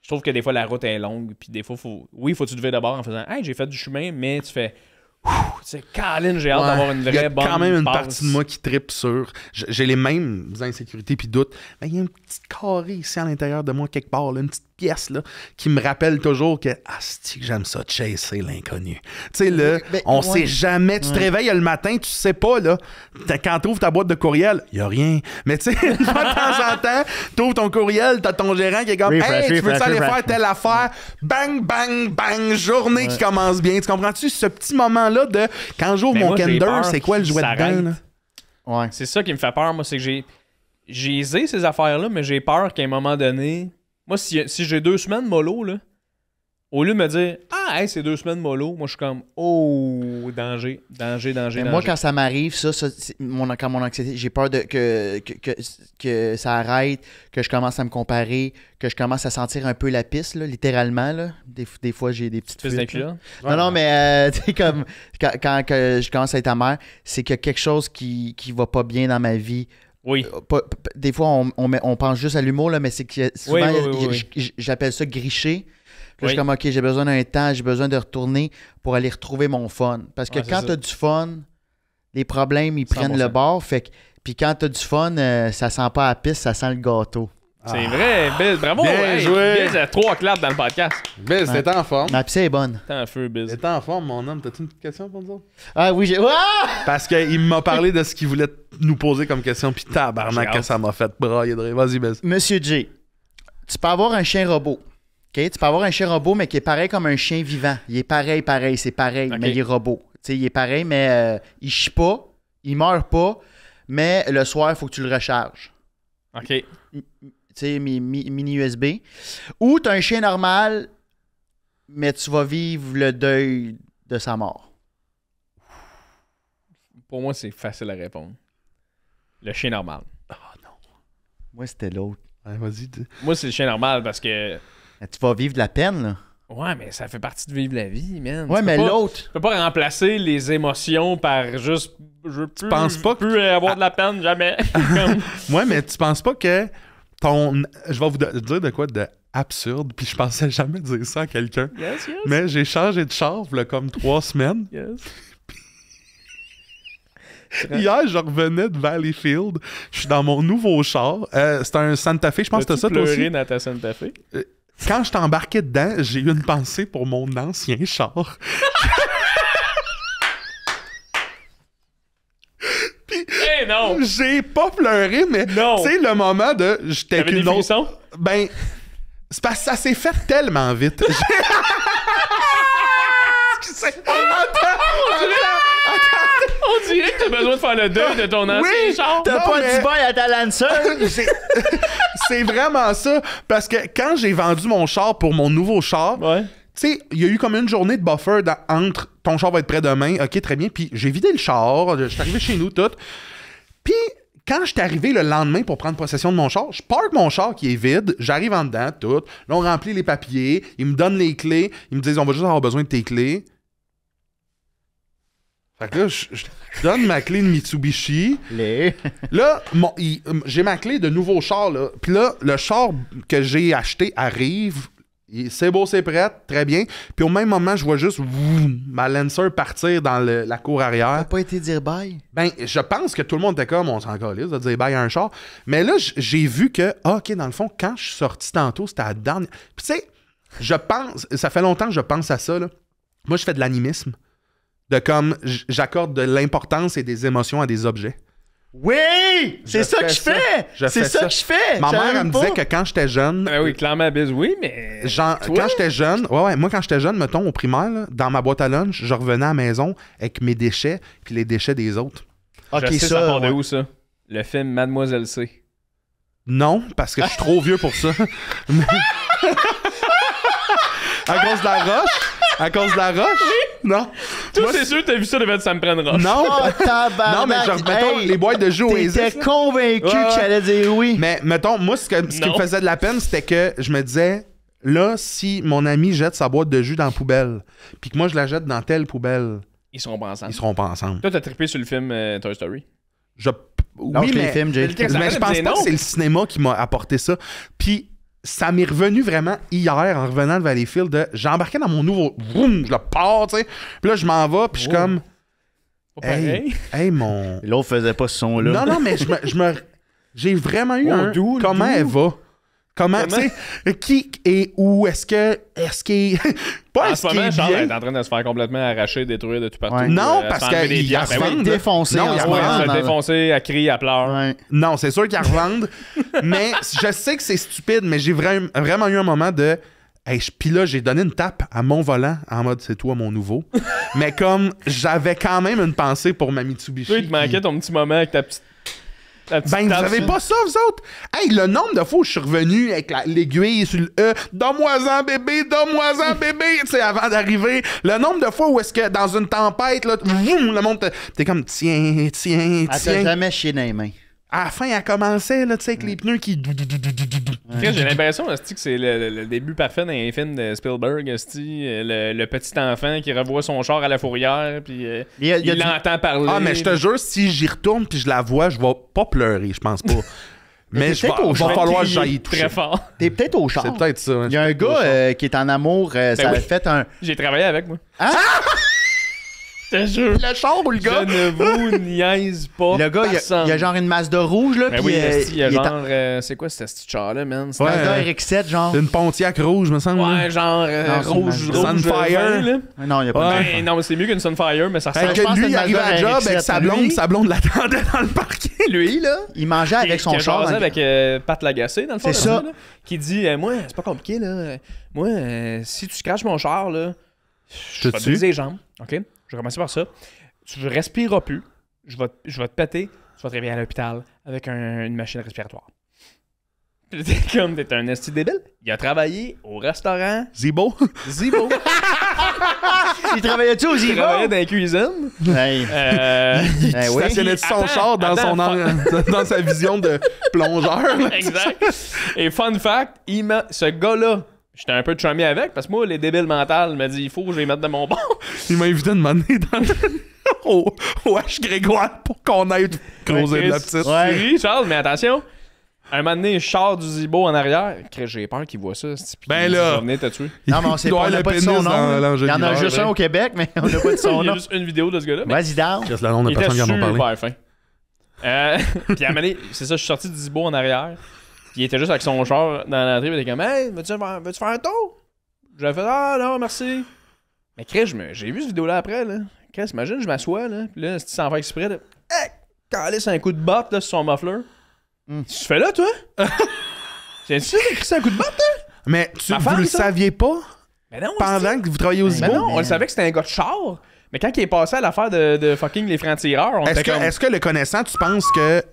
je trouve que des fois, la route est longue, puis des fois, faut tu te lever d'abord en faisant « Hey, j'ai fait du chemin », mais tu fais « Tu sais, Colin, j'ai hâte d'avoir une vraie bonne Il y a quand même une passe. partie de moi qui tripe sur... J'ai les mêmes insécurités puis doutes, mais il y a une petite carré ici à l'intérieur de moi, quelque part, là, une petite pièce là, qui me rappelle toujours que « Ah, c'est que j'aime ça, chasser l'inconnu. » Tu sais, on sait jamais. Tu te réveilles le matin, tu sais pas, là, quand tu ouvres ta boîte de courriel, il y a rien. Mais tu sais, de temps en temps, tu ouvres ton courriel, t'as ton gérant qui est comme « Hey, tu veux aller faire telle affaire? » Bang, bang, bang, journée qui commence bien. Tu comprends-tu ce petit moment-là de quand j'ouvre mon Kinder, c'est quoi le jouet dedans? Là? Ouais. C'est ça qui me fait peur, moi, c'est que j'ai aisé ces affaires-là, mais j'ai peur qu'à un moment donné... Moi, si j'ai 2 semaines mollo, là, au lieu de me dire « Ah, hey, c'est 2 semaines mollo », moi, je suis comme « Oh, danger. » Moi, quand ça m'arrive, quand mon anxiété, j'ai peur que ça arrête, que je commence à me comparer, que je commence à sentir un peu la piste, là, littéralement. Là. Des fois, j'ai des petites fuites. Non, mais tu sais, comme quand je commence à être amère, c'est qu'il y a quelque chose qui va pas bien dans ma vie. Oui. Des fois, on pense juste à l'humour, là, mais c'est que souvent, oui. j'appelle ça gricher. Là, je suis comme, OK, j'ai besoin d'un temps, j'ai besoin de retourner pour aller retrouver mon fun. Parce que quand tu as du fun, les problèmes, ils prennent 100%. Le bord. Puis quand tu as du fun, ça sent pas la piste, ça sent le gâteau. C'est vrai, Biz. Bravo. Bien joué. Biz a 3 claps dans le podcast. Biz, t'es en forme. Ma pisse est bonne. T'es en feu, Biz. T'es en forme, mon homme. T'as-tu une petite question pour nous autres? Ah oui, j'ai... Parce qu'il m'a parlé de ce qu'il voulait nous poser comme question, puis tabarnak que ça m'a fait brailler de rire. Vas-y, Biz. Monsieur J, tu peux avoir un chien robot. Okay? Tu peux avoir un chien robot, mais qui est pareil comme un chien vivant. Il est pareil, c'est pareil, mais il est robot. T'sais, il est pareil, mais il chie pas, il meurt pas, mais le soir, il faut que tu le recharges. OK. Tu sais, mini USB. Ou tu as un chien normal, mais tu vas vivre le deuil de sa mort. Pour moi, c'est facile à répondre. Le chien normal. Ah non. Moi, c'était l'autre. Ouais, vas-y. Moi, c'est le chien normal parce que... Tu vas vivre de la peine, là. Ouais, mais ça fait partie de vivre la vie, man. Ouais, mais l'autre... Tu peux pas remplacer les émotions par juste... Je penses pas que... plus avoir de la peine, jamais. Ouais, mais tu penses pas que je vais vous dire de quoi de absurde, puis je pensais jamais dire ça à quelqu'un. Yes. Mais j'ai changé de char, là, comme 3 semaines. Yes. Hier, je revenais de Valleyfield. Je suis dans mon nouveau char. C'est un Santa Fe, je pense que c'était ça, toi pleuré aussi. dans ta Santa Fe? Quand je t'embarquais dedans, j'ai eu une pensée pour mon ancien char. Eh non! J'ai pas pleuré, mais tu Non. sais, le moment de j'étais T'avais des qu'une autre. frissons? Ben, c'est parce que ça s'est fait tellement vite. On dirait que t'as besoin de faire le deuil de ton ancien Oui, char. T'as Non, pas mais- dit bye à ta Lancer? C'est vraiment ça. Parce que quand j'ai vendu mon char pour mon nouveau char, Ouais. tu sais, il y a eu comme une journée de buffer entre ton char va être prêt demain, ok, très bien, puis j'ai vidé le char, je suis arrivé chez nous, tout. Puis quand je suis arrivé le lendemain pour prendre possession de mon char, je parque mon char qui est vide, j'arrive en dedans, tout. Là, on remplit les papiers, ils me donnent les clés, ils me disent on va juste avoir besoin de tes clés. Fait que là, je donne ma clé de Mitsubishi. Là, j'ai ma clé de nouveau char, là. Puis là, le char que j'ai acheté arrive. C'est beau, c'est prêt, très bien. Puis au même moment, je vois juste ma Lancer partir dans la cour arrière. T'as pas été dire bye? Ben, je pense que tout le monde était comme, on s'en calisse de dire bye à un char. Mais là, j'ai vu que, OK, dans le fond, quand je suis sorti tantôt, c'était la dernière. Puis tu sais, je pense, ça fait longtemps que je pense à ça, là. Moi, je fais de l'animisme. De comme, j'accorde de l'importance et des émotions à des objets. Oui! C'est ça que je fais! C'est ça que je fais! Ma mère, J'arrive elle me pas. disait que quand j'étais jeune, Ben oui, clairement, biz, oui, mais. genre, toi? quand j'étais jeune, moi, quand j'étais jeune, mettons, au primaire, là, dans ma boîte à lunch, je revenais à la maison avec mes déchets puis les déchets des autres. Ok, Je sais, ça part de ouais. où, ça? Le film Mademoiselle C. Non, parce que je suis trop vieux pour ça. Mais- à cause de la roche? À cause de la roche? Non. Toi, Moi, c'est sûr que t'as vu ça devant ça me prenne roche. Non. Oh, tabarnak! Non, mais genre, mettons, Hey, les boîtes de jeux Oasis. T'étais là. convaincu Ouais, que j'allais dire oui. Mais mettons, moi, ce qui Non. me faisait de la peine, c'était que je me disais, là, si mon ami jette sa boîte de jus dans la poubelle, puis que moi, je la jette dans telle poubelle, Ils seront pas ensemble. ils seront pas ensemble. Toi, t'as trippé sur le film Toy Story. Lâche Oui, les mais, films, Jay. Mais mais je pense Mais pas non. que c'est le cinéma qui m'a apporté ça. Puis ça m'est revenu vraiment hier en revenant de Valleyfield de j'ai embarqué dans mon nouveau vroom, je le pars, tu sais. Puis là je m'en vais puis je suis comme Pas pareil. hey mon L'autre faisait pas ce son-là. non mais j'ai vraiment eu un d'où, comment d'où? elle va? Comment, tu sais, qui et où est-ce qu'il pas En est-ce ce qu'il moment, est Charles bien? est en train de se faire complètement arracher, détruire de tout partout. Ouais. Non, se parce faire enlever qu'il des pièces. y a Ben oui. vendre. Défoncé Non, en il y a ce vendre. moment. Ouais, se dans- défoncer, elle crie, elle pleure. Ouais. Non, c'est sûr qu'ils la revendent. Mais je sais que c'est stupide, mais j'ai vraiment eu un moment de. Hey, puis là, j'ai donné une tape à mon volant en mode c'est toi mon nouveau. Mais comme j'avais quand même une pensée pour ma Mitsubishi. Toi, il te manquait ton petit moment avec ta petite. Ben, vous avez pas ça, vous autres? Hey, le nombre de fois où je suis revenu avec l'aiguille sur le E, donne-moi-en, bébé, donne-moi-en, bébé, tu sais, avant d'arriver. Le nombre de fois où est-ce que dans une tempête, là, vroom, le monde, t'es comme, tiens. Elle t'a jamais chié dans les mains. À la fin, elle commençait, là, tu sais, avec les pneus qui. Après, j'ai l'impression esti, que c'est le début parfait dans les films de Spielberg. Esti, le petit enfant qui revoit son char à la fourrière, puis Il y a il du- l'entend parler. Ah, mais je te jure, si j'y retourne puis je la vois, je vais pas pleurer, je pense pas. Mais c'est peut-être au va char. falloir que Crier j'aille toucher. très fort. T'es peut-être au char. C'est peut-être ça. hein, Il y a un gars qui est en amour, ça a oui. fait un... J'ai travaillé avec moi. Hein? Je te jure. Le char ou le gars? Je ne vous niaise pas. Le gars, personne. il y a genre une Mazda rouge, là, Ben puis oui, esti, il y a il est en- genre. C'est quoi ce petit char-là, man? C'est Ouais. Mazda RX-7, genre. Une Pontiac rouge, me semble. Ouais, genre Non, c'est rouge, une rouge. Sunfire. vin, là. Non, il y a pas Ouais. de... Ben, non, mais c'est mieux qu'une Sunfire, mais ça Fait ressemble. je pense que que lui, il c'est arrive Mazda à la job RX-7, avec sa lui. blonde l'attendait dans le parking. Lui, là, il mangeait avec son qui a char. jasé dans le- avec Pat Lagacé, dans le fond. C'est là, ça. là, qui dit moi, c'est pas compliqué, là. Moi, si tu scratches mon char, là, je vais te tue. briser les jambes. OK? Je vais commencer par ça. Tu respireras plus. Je vais te péter. Tu vas te réveiller à l'hôpital avec une machine respiratoire. Puis t'es comme, t'es un esti débile. Il a travaillé au restaurant Zibo? Zibo. Il travaillait-tu aux Il Zibo? travaillait dans la cuisine. Hey. Il Eh oui. stationnait son Attends, char dans, attends, dans sa vision de plongeur. là. Exact. Et fun fact, ce gars-là, j'étais un peu chummy avec, parce que moi, les débiles mentales me dit il faut que je les mette de mon bord. Il m'a invité de m'amener au H Grégoire pour qu'on aille creuser de la petite. Ouais. Tu ris, Charles, mais attention. Un moment donné, je sors du zibo en arrière. J'ai peur qu'il voit ça. Puis Ben il là. va venir te tuer. Non, mais on sait Il doit pas, on avoir n'a le pas de son pénis nom. dans là. Il y en a l'angéleur, juste un ouais. au Québec, mais on n'a pas de son Il y a nom. juste une vidéo de ce gars-là. Mais Vas-y, down. Qu'est-ce le nom de il était personne qui en ont parlé? super fin. Puis à un moment donné, c'est ça, je suis sorti du zibo en arrière. Puis il était juste avec son char dans l'entrée. Il était comme, hey, veux-tu faire un tour? J'avais fait, ah non, merci. Mais Chris, j'ai vu cette vidéo-là après, là. Chris, imagine, je m'assois, là. Puis là, si tu s'en fais exprès, là. Hey, calisse un coup de botte, là, sur son muffler. Tu fais là, toi? C'est sûr que c'est un coup de botte, toi? Mais Ma vous femme, le ça? saviez pas Mais non, pendant que vous travailliez au Mais Zibo? non, on le savait que c'était un gars de char. Mais quand il est passé à l'affaire de fucking les francs-tireurs, on était comme... Est-ce que le connaissant, tu penses que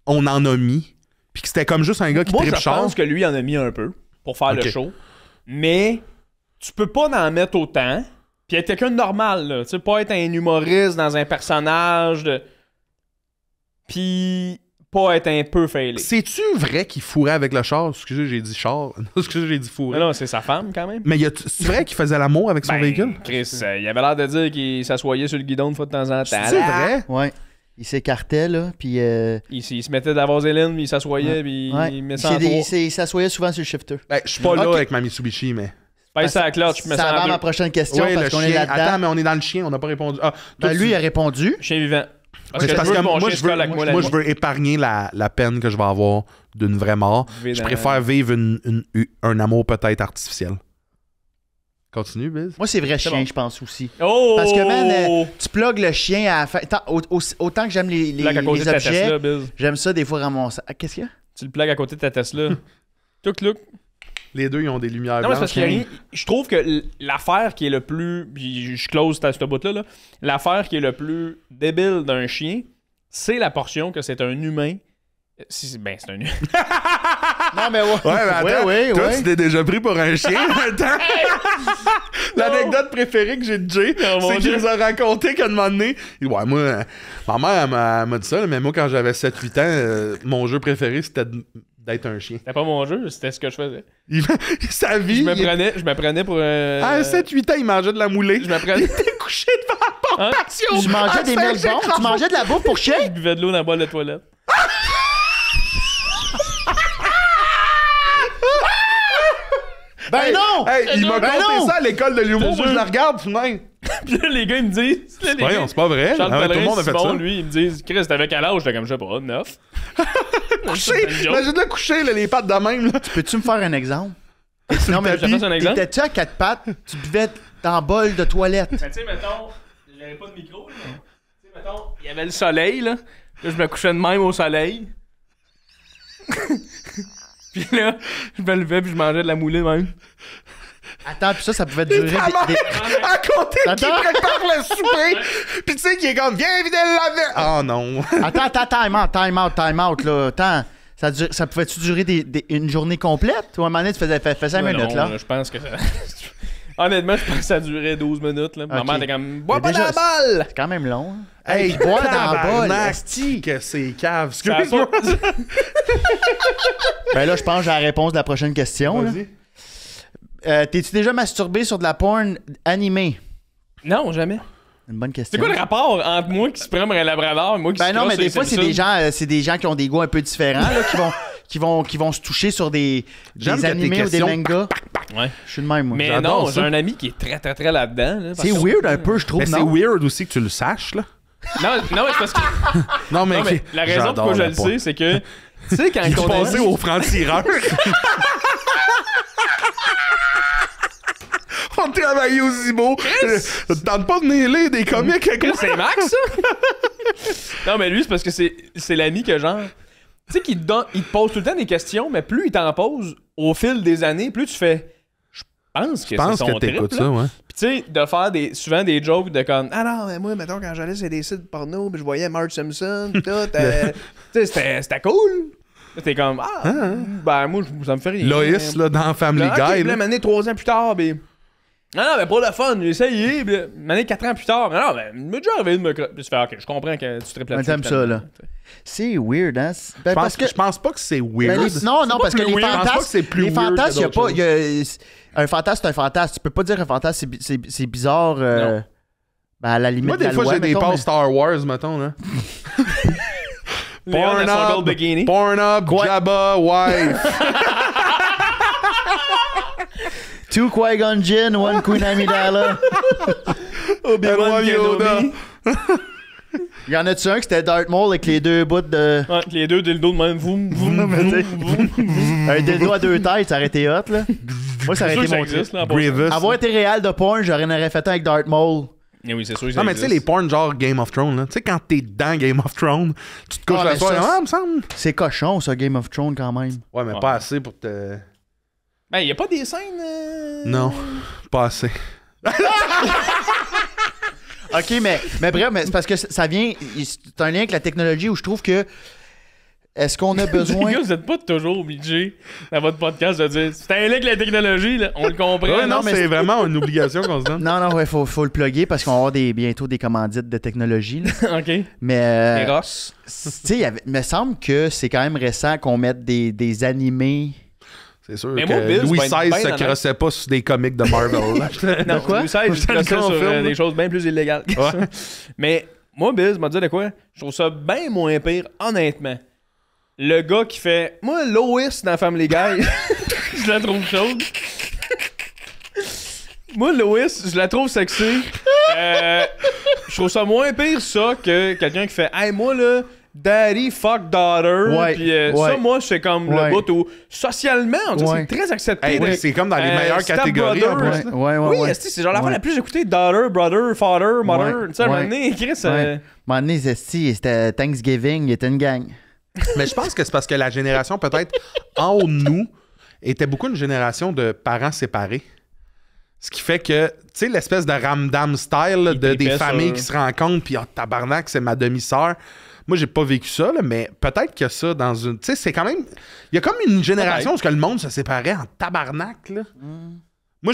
on en a mis? Puis que c'était comme juste un gars qui Moi, tripe je char? pense que lui en a mis un peu pour faire Ok. le show. Mais tu peux pas en mettre autant. Puis être quelqu'un de normal, là. Tu sais, pas être un humoriste dans un personnage de... Puis pas être un peu failé. C'est-tu vrai qu'il fourrait avec le char? Excusez, j'ai dit char. Excusez, j'ai dit Mais fourrer. non, c'est sa femme, quand même. Mais c'est vrai qu'il faisait l'amour avec son Ben, véhicule? Chris, il avait l'air de dire qu'il s'assoyait sur le guidon une fois de temps en temps. C'est vrai? Ouais. Il s'écartait, là, puis... Il se mettait de la vaseline, puis il s'assoyait, puis ouais. il met ça en trois. Il s'assoyait souvent sur le shifter. Ben, je suis pas là Ok. avec ma Mitsubishi, mais... Pèse ça à la clutch, je mets Ça ça va en à ma deux. prochaine question, Ouais, parce le qu'on est chien. Attends, là-dedans. mais on est dans le chien, on n'a pas répondu. Ah, Ben, lui, il a répondu. Chien vivant. Parce c'est que parce je veux que que mon moi, chien se colle avec moi la moi, nuit. je veux épargner la peine que je vais avoir d'une vraie mort. Vivre Je dans- préfère vivre un amour peut-être artificiel. Continue, Biz. Moi, c'est vrai C'est chien, bon. je pense aussi. Oh! Parce que, man, tu plugues le chien à la fin. Autant que j'aime les Tu plaques à côté de ta objets, Tesla, Biz. j'aime ça des fois ramasser. Ah, qu'est-ce qu'il y a? Tu le plaques à côté de ta Tesla. Tuk look. Les deux, ils ont des lumières Non, mais c'est parce blanches. qu'il y a rien. Je trouve que l'affaire qui est le plus. Puis je close ce bout-là. Là, l'affaire qui est le plus débile d'un chien, c'est la portion que c'est un humain. Ben, c'est un humain. Non, mais ouais. Ouais, mais attends, ouais, toi, ouais. tu t'es déjà pris pour un chien un temps. L'anecdote préférée que j'ai de Jay, Oh, mon c'est qu'il Dieu. nous a raconté qu'à un moment donné, il dit, ouais, moi, ma mère, elle m'a dit ça, là, mais moi, quand j'avais 7-8 ans, mon jeu préféré, c'était d'être un chien. C'était pas mon jeu, c'était ce que je faisais. Sa vie, Je me prenais pour un. à 7-8 ans, il mangeait de la moulée. Je me prenais. Il était couché devant la porte Hein? patio. Tu mangeais à des melbons? Tu mangeais de la bouffe pour chien? Je buvais de l'eau dans la boîte de toilette. Ben non! Hey, il m'a Ben conté non! ça à l'école de l'humour, Je te moi je jure. la regarde, putain. Puis là, les gars, ils me disent. Là, les Voyons, gars, c'est pas vrai. Charles Ah ouais, tout le Pellerin, monde a fait Simon, ça. lui, ils me disent, Chris, t'avais quel âge? J'étais comme, je sais pas, 9. Couché, imagine-le coucher, là, les pattes de même. Là. Peux-tu me faire un exemple? Non, mais Je te fasse un exemple? t'étais-tu à quatre pattes? Tu buvais dans le bol de toilette. Mais tu sais, mettons, j'avais pas de micro, là, mais tu sais, mettons, il y avait le soleil, là. Là, je me couchais de même au soleil. Puis là, je me levais puis je mangeais de la moulée même. Attends, puis ça pouvait durer Ta mère, à côté qui Attends. prépare le souper, pis tu sais qui est comme viens vider le lave. Oh non. Attends, time out, là. Attends, ça pouvait-tu durer une journée complète? Ou à un moment donné, tu faisais 5 Ouais, minutes, non, là? Je pense que ça... Honnêtement, je pense que ça durait 12 minutes, là. Ma Ok. mère était comme, bois Mais pas dans déjà, la balle! C'est quand même long. Hein? Hey, boire dans la bolle, tabarnak, esti. que c'est cave. Ça a Excuse-moi. pas- Ben là, je pense que j'ai la réponse de la prochaine question. là. Vas-y. T'es-tu déjà masturbé sur de la porn animée? Non, jamais. Une bonne question. C'est quoi le rapport entre moi qui se prend pour un labrador et moi qui Ben se non, crosse mais sur des les fois, c'est des gens qui ont des goûts un peu différents, là, qui vont se toucher sur des J'aime que tes animés ou des questions- mangas. Ouais. Je suis de même, moi. Mais J'adore non, ça. j'ai un ami qui est très, très, très là-dedans. Là, parce C'est que- weird un peu, je trouve, Mais c'est non? weird aussi que tu le saches, là. Non, non, mais c'est parce que... Non, mais, Non, mais la raison j'adore pourquoi je la le porn. sais, c'est que... Tu sais, quand Il est on passé au franc-tireur. On travaillait au Zibo. Ça te tente pas de mêler des comiques avec moi? C'est Max, ça? Non, mais lui, c'est parce que c'est l'ami que genre... Tu sais qu'il il te pose tout le temps des questions, mais plus il t'en pose au fil des années, plus tu fais... Je pense que Je pense c'est son que t'écoutes trip, ça, là. ouais. Puis tu sais, de faire souvent des jokes de comme... Ah non, mais moi, mettons, quand j'allais sur des sites porno, puis je voyais Marge Simpson, pis tout, tu sais, c'était cool. Là, t'es comme... Ah, ben moi, ça me fait rien. Loïs, là, dans Family Là, ok, Guy. puis là, là. m'amener 3 ans plus tard, ben... Non, non, mais pour le fun, j'ai essayé, puis là, m'amener 4 ans plus tard. Non, mais il m'est déjà arrivé de me... Puis tu fais, ok, je comprends que tu te Mais t'aimes ça, là. C'est weird, hein? Ben, parce que... Je pense pas que c'est weird. Ben, non, non, pas parce que plus les weird. Je pense pas que fantasmes, c'est plus les weird fantasmes, que il y a d'autres pas... un fantasme, c'est un fantasme. Tu peux pas dire un fantasme, c'est bizarre. Non. Ben, à la limite Moi, de des la fois, loi, j'ai des mettons, passes mais- Star Wars, mettons, là. Léon dans son gold bikini. Pornhub, Quoi? Jabba, wife. 2 Qui-Gon Jinn, 1 Queen Amidala. Obi-Wan Yoda. Kenobi. Y en a-tu un que c'était Darth Maul avec les 2 bouts de. Ouais, les deux dildos de même. Voum, voum, Mais voum, t'sais- voum. Un dildo à 2 têtes, ça aurait été hot, là. Moi, ça aurait C'est sûr été que ça mon existe, truc. là, en passant. Grievous. Avoir été réel de porn, j'aurais en aurait fait un avec Darth Maul. Eh oui, c'est sûr que ça Non, mais tu sais, les existe. porn genre Game of Thrones, là. Tu sais, quand t'es dans Game of Thrones, tu te couches Ah, la mais soirée. ça, Ah, me semble. C'est cochon, ça, Game of Thrones, quand même. Ouais, mais Ouais. pas assez pour te. Ben, y a pas des scènes... Non, pas assez. OK, mais bref, mais c'est parce que ça vient... C'est un lien avec la technologie où je trouve que... Est-ce qu'on a besoin... Les gars, vous êtes pas toujours obligés dans votre podcast de dire c'est un lien avec la technologie, là. On le comprend. Ouais, non, mais c'est vraiment une obligation qu'on se donne. Non, ouais, faut le plugger parce qu'on va avoir bientôt des commandites de technologie. Là. OK. Les Mais, Ross. tu sais, il me semble que c'est quand même récent qu'on mette des animés. C'est sûr Mais que moi, Bill, Louis c'est pas une XVI se peine, crossait pas sur des comics de Marvel. là. Non, quoi? Louis XVI, Je je te le crossais sur confirme. des choses bien plus illégales que ça. Ouais. Mais moi, Biz, m'a dit de quoi? Je trouve ça bien moins pire, honnêtement. Le gars qui fait... Moi, Lois dans Family Guy, je la trouve chaude. Moi, Lois, je la trouve sexy. Je trouve ça moins pire, ça, que quelqu'un qui fait « Hey, moi, là... Daddy fuck daughter. Ouais, Puis ouais. ça, moi, c'est comme Ouais. le bout où socialement, on dirait que Ouais. c'est très accepté. Hey, de- c'est comme dans les meilleures Step catégories, en brother. plus. Ouais, Oui, ouais. c'est genre l'affaire Ouais. la plus écoutée, daughter, brother, father, mother. Ouais, Tu sais, à un moment ouais. donné, Chris, Ouais. À un moment donné, c'était Thanksgiving, il était une gang. Mais je pense que c'est parce que la génération, peut-être, en haut de nous, était beaucoup une génération de parents séparés. Ce qui fait que, tu sais, l'espèce de ramdam style là, Ils des tripaient familles sur- qui se rencontrent, puis tabarnak, c'est ma demi-sœur. Moi, j'ai pas vécu ça, là, mais peut-être que ça, dans une. Tu sais, c'est quand même. Il y a comme une génération où ce que le monde se séparait en tabarnak, là. Moi,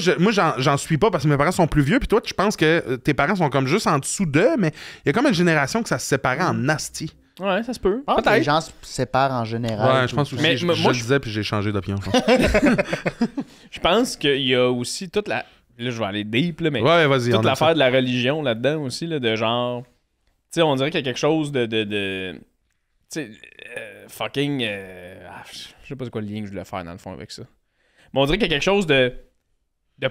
j'en suis pas parce que mes parents sont plus vieux, puis toi, je pense que tes parents sont comme juste en dessous d'eux, mais il y a comme une génération que ça se séparait en nasty. Ouais, ça se peut. Je pense que les Peut-être. gens se séparent en général. Ouais, je pense aussi. Mais je moi, le je- disais, puis j'ai changé d'opinion. je pense. Je pense qu'il y a aussi toute la. Là, je vais aller deep, là, mais Ouais, vas-y. on toute a l'affaire ça. de la religion là-dedans aussi, là, de genre. Tu sais, on dirait qu'il y a quelque chose de. Tu sais, fucking. Je sais pas c'est quoi le lien que je voulais faire dans le fond avec ça. Mais on dirait qu'il y a quelque chose de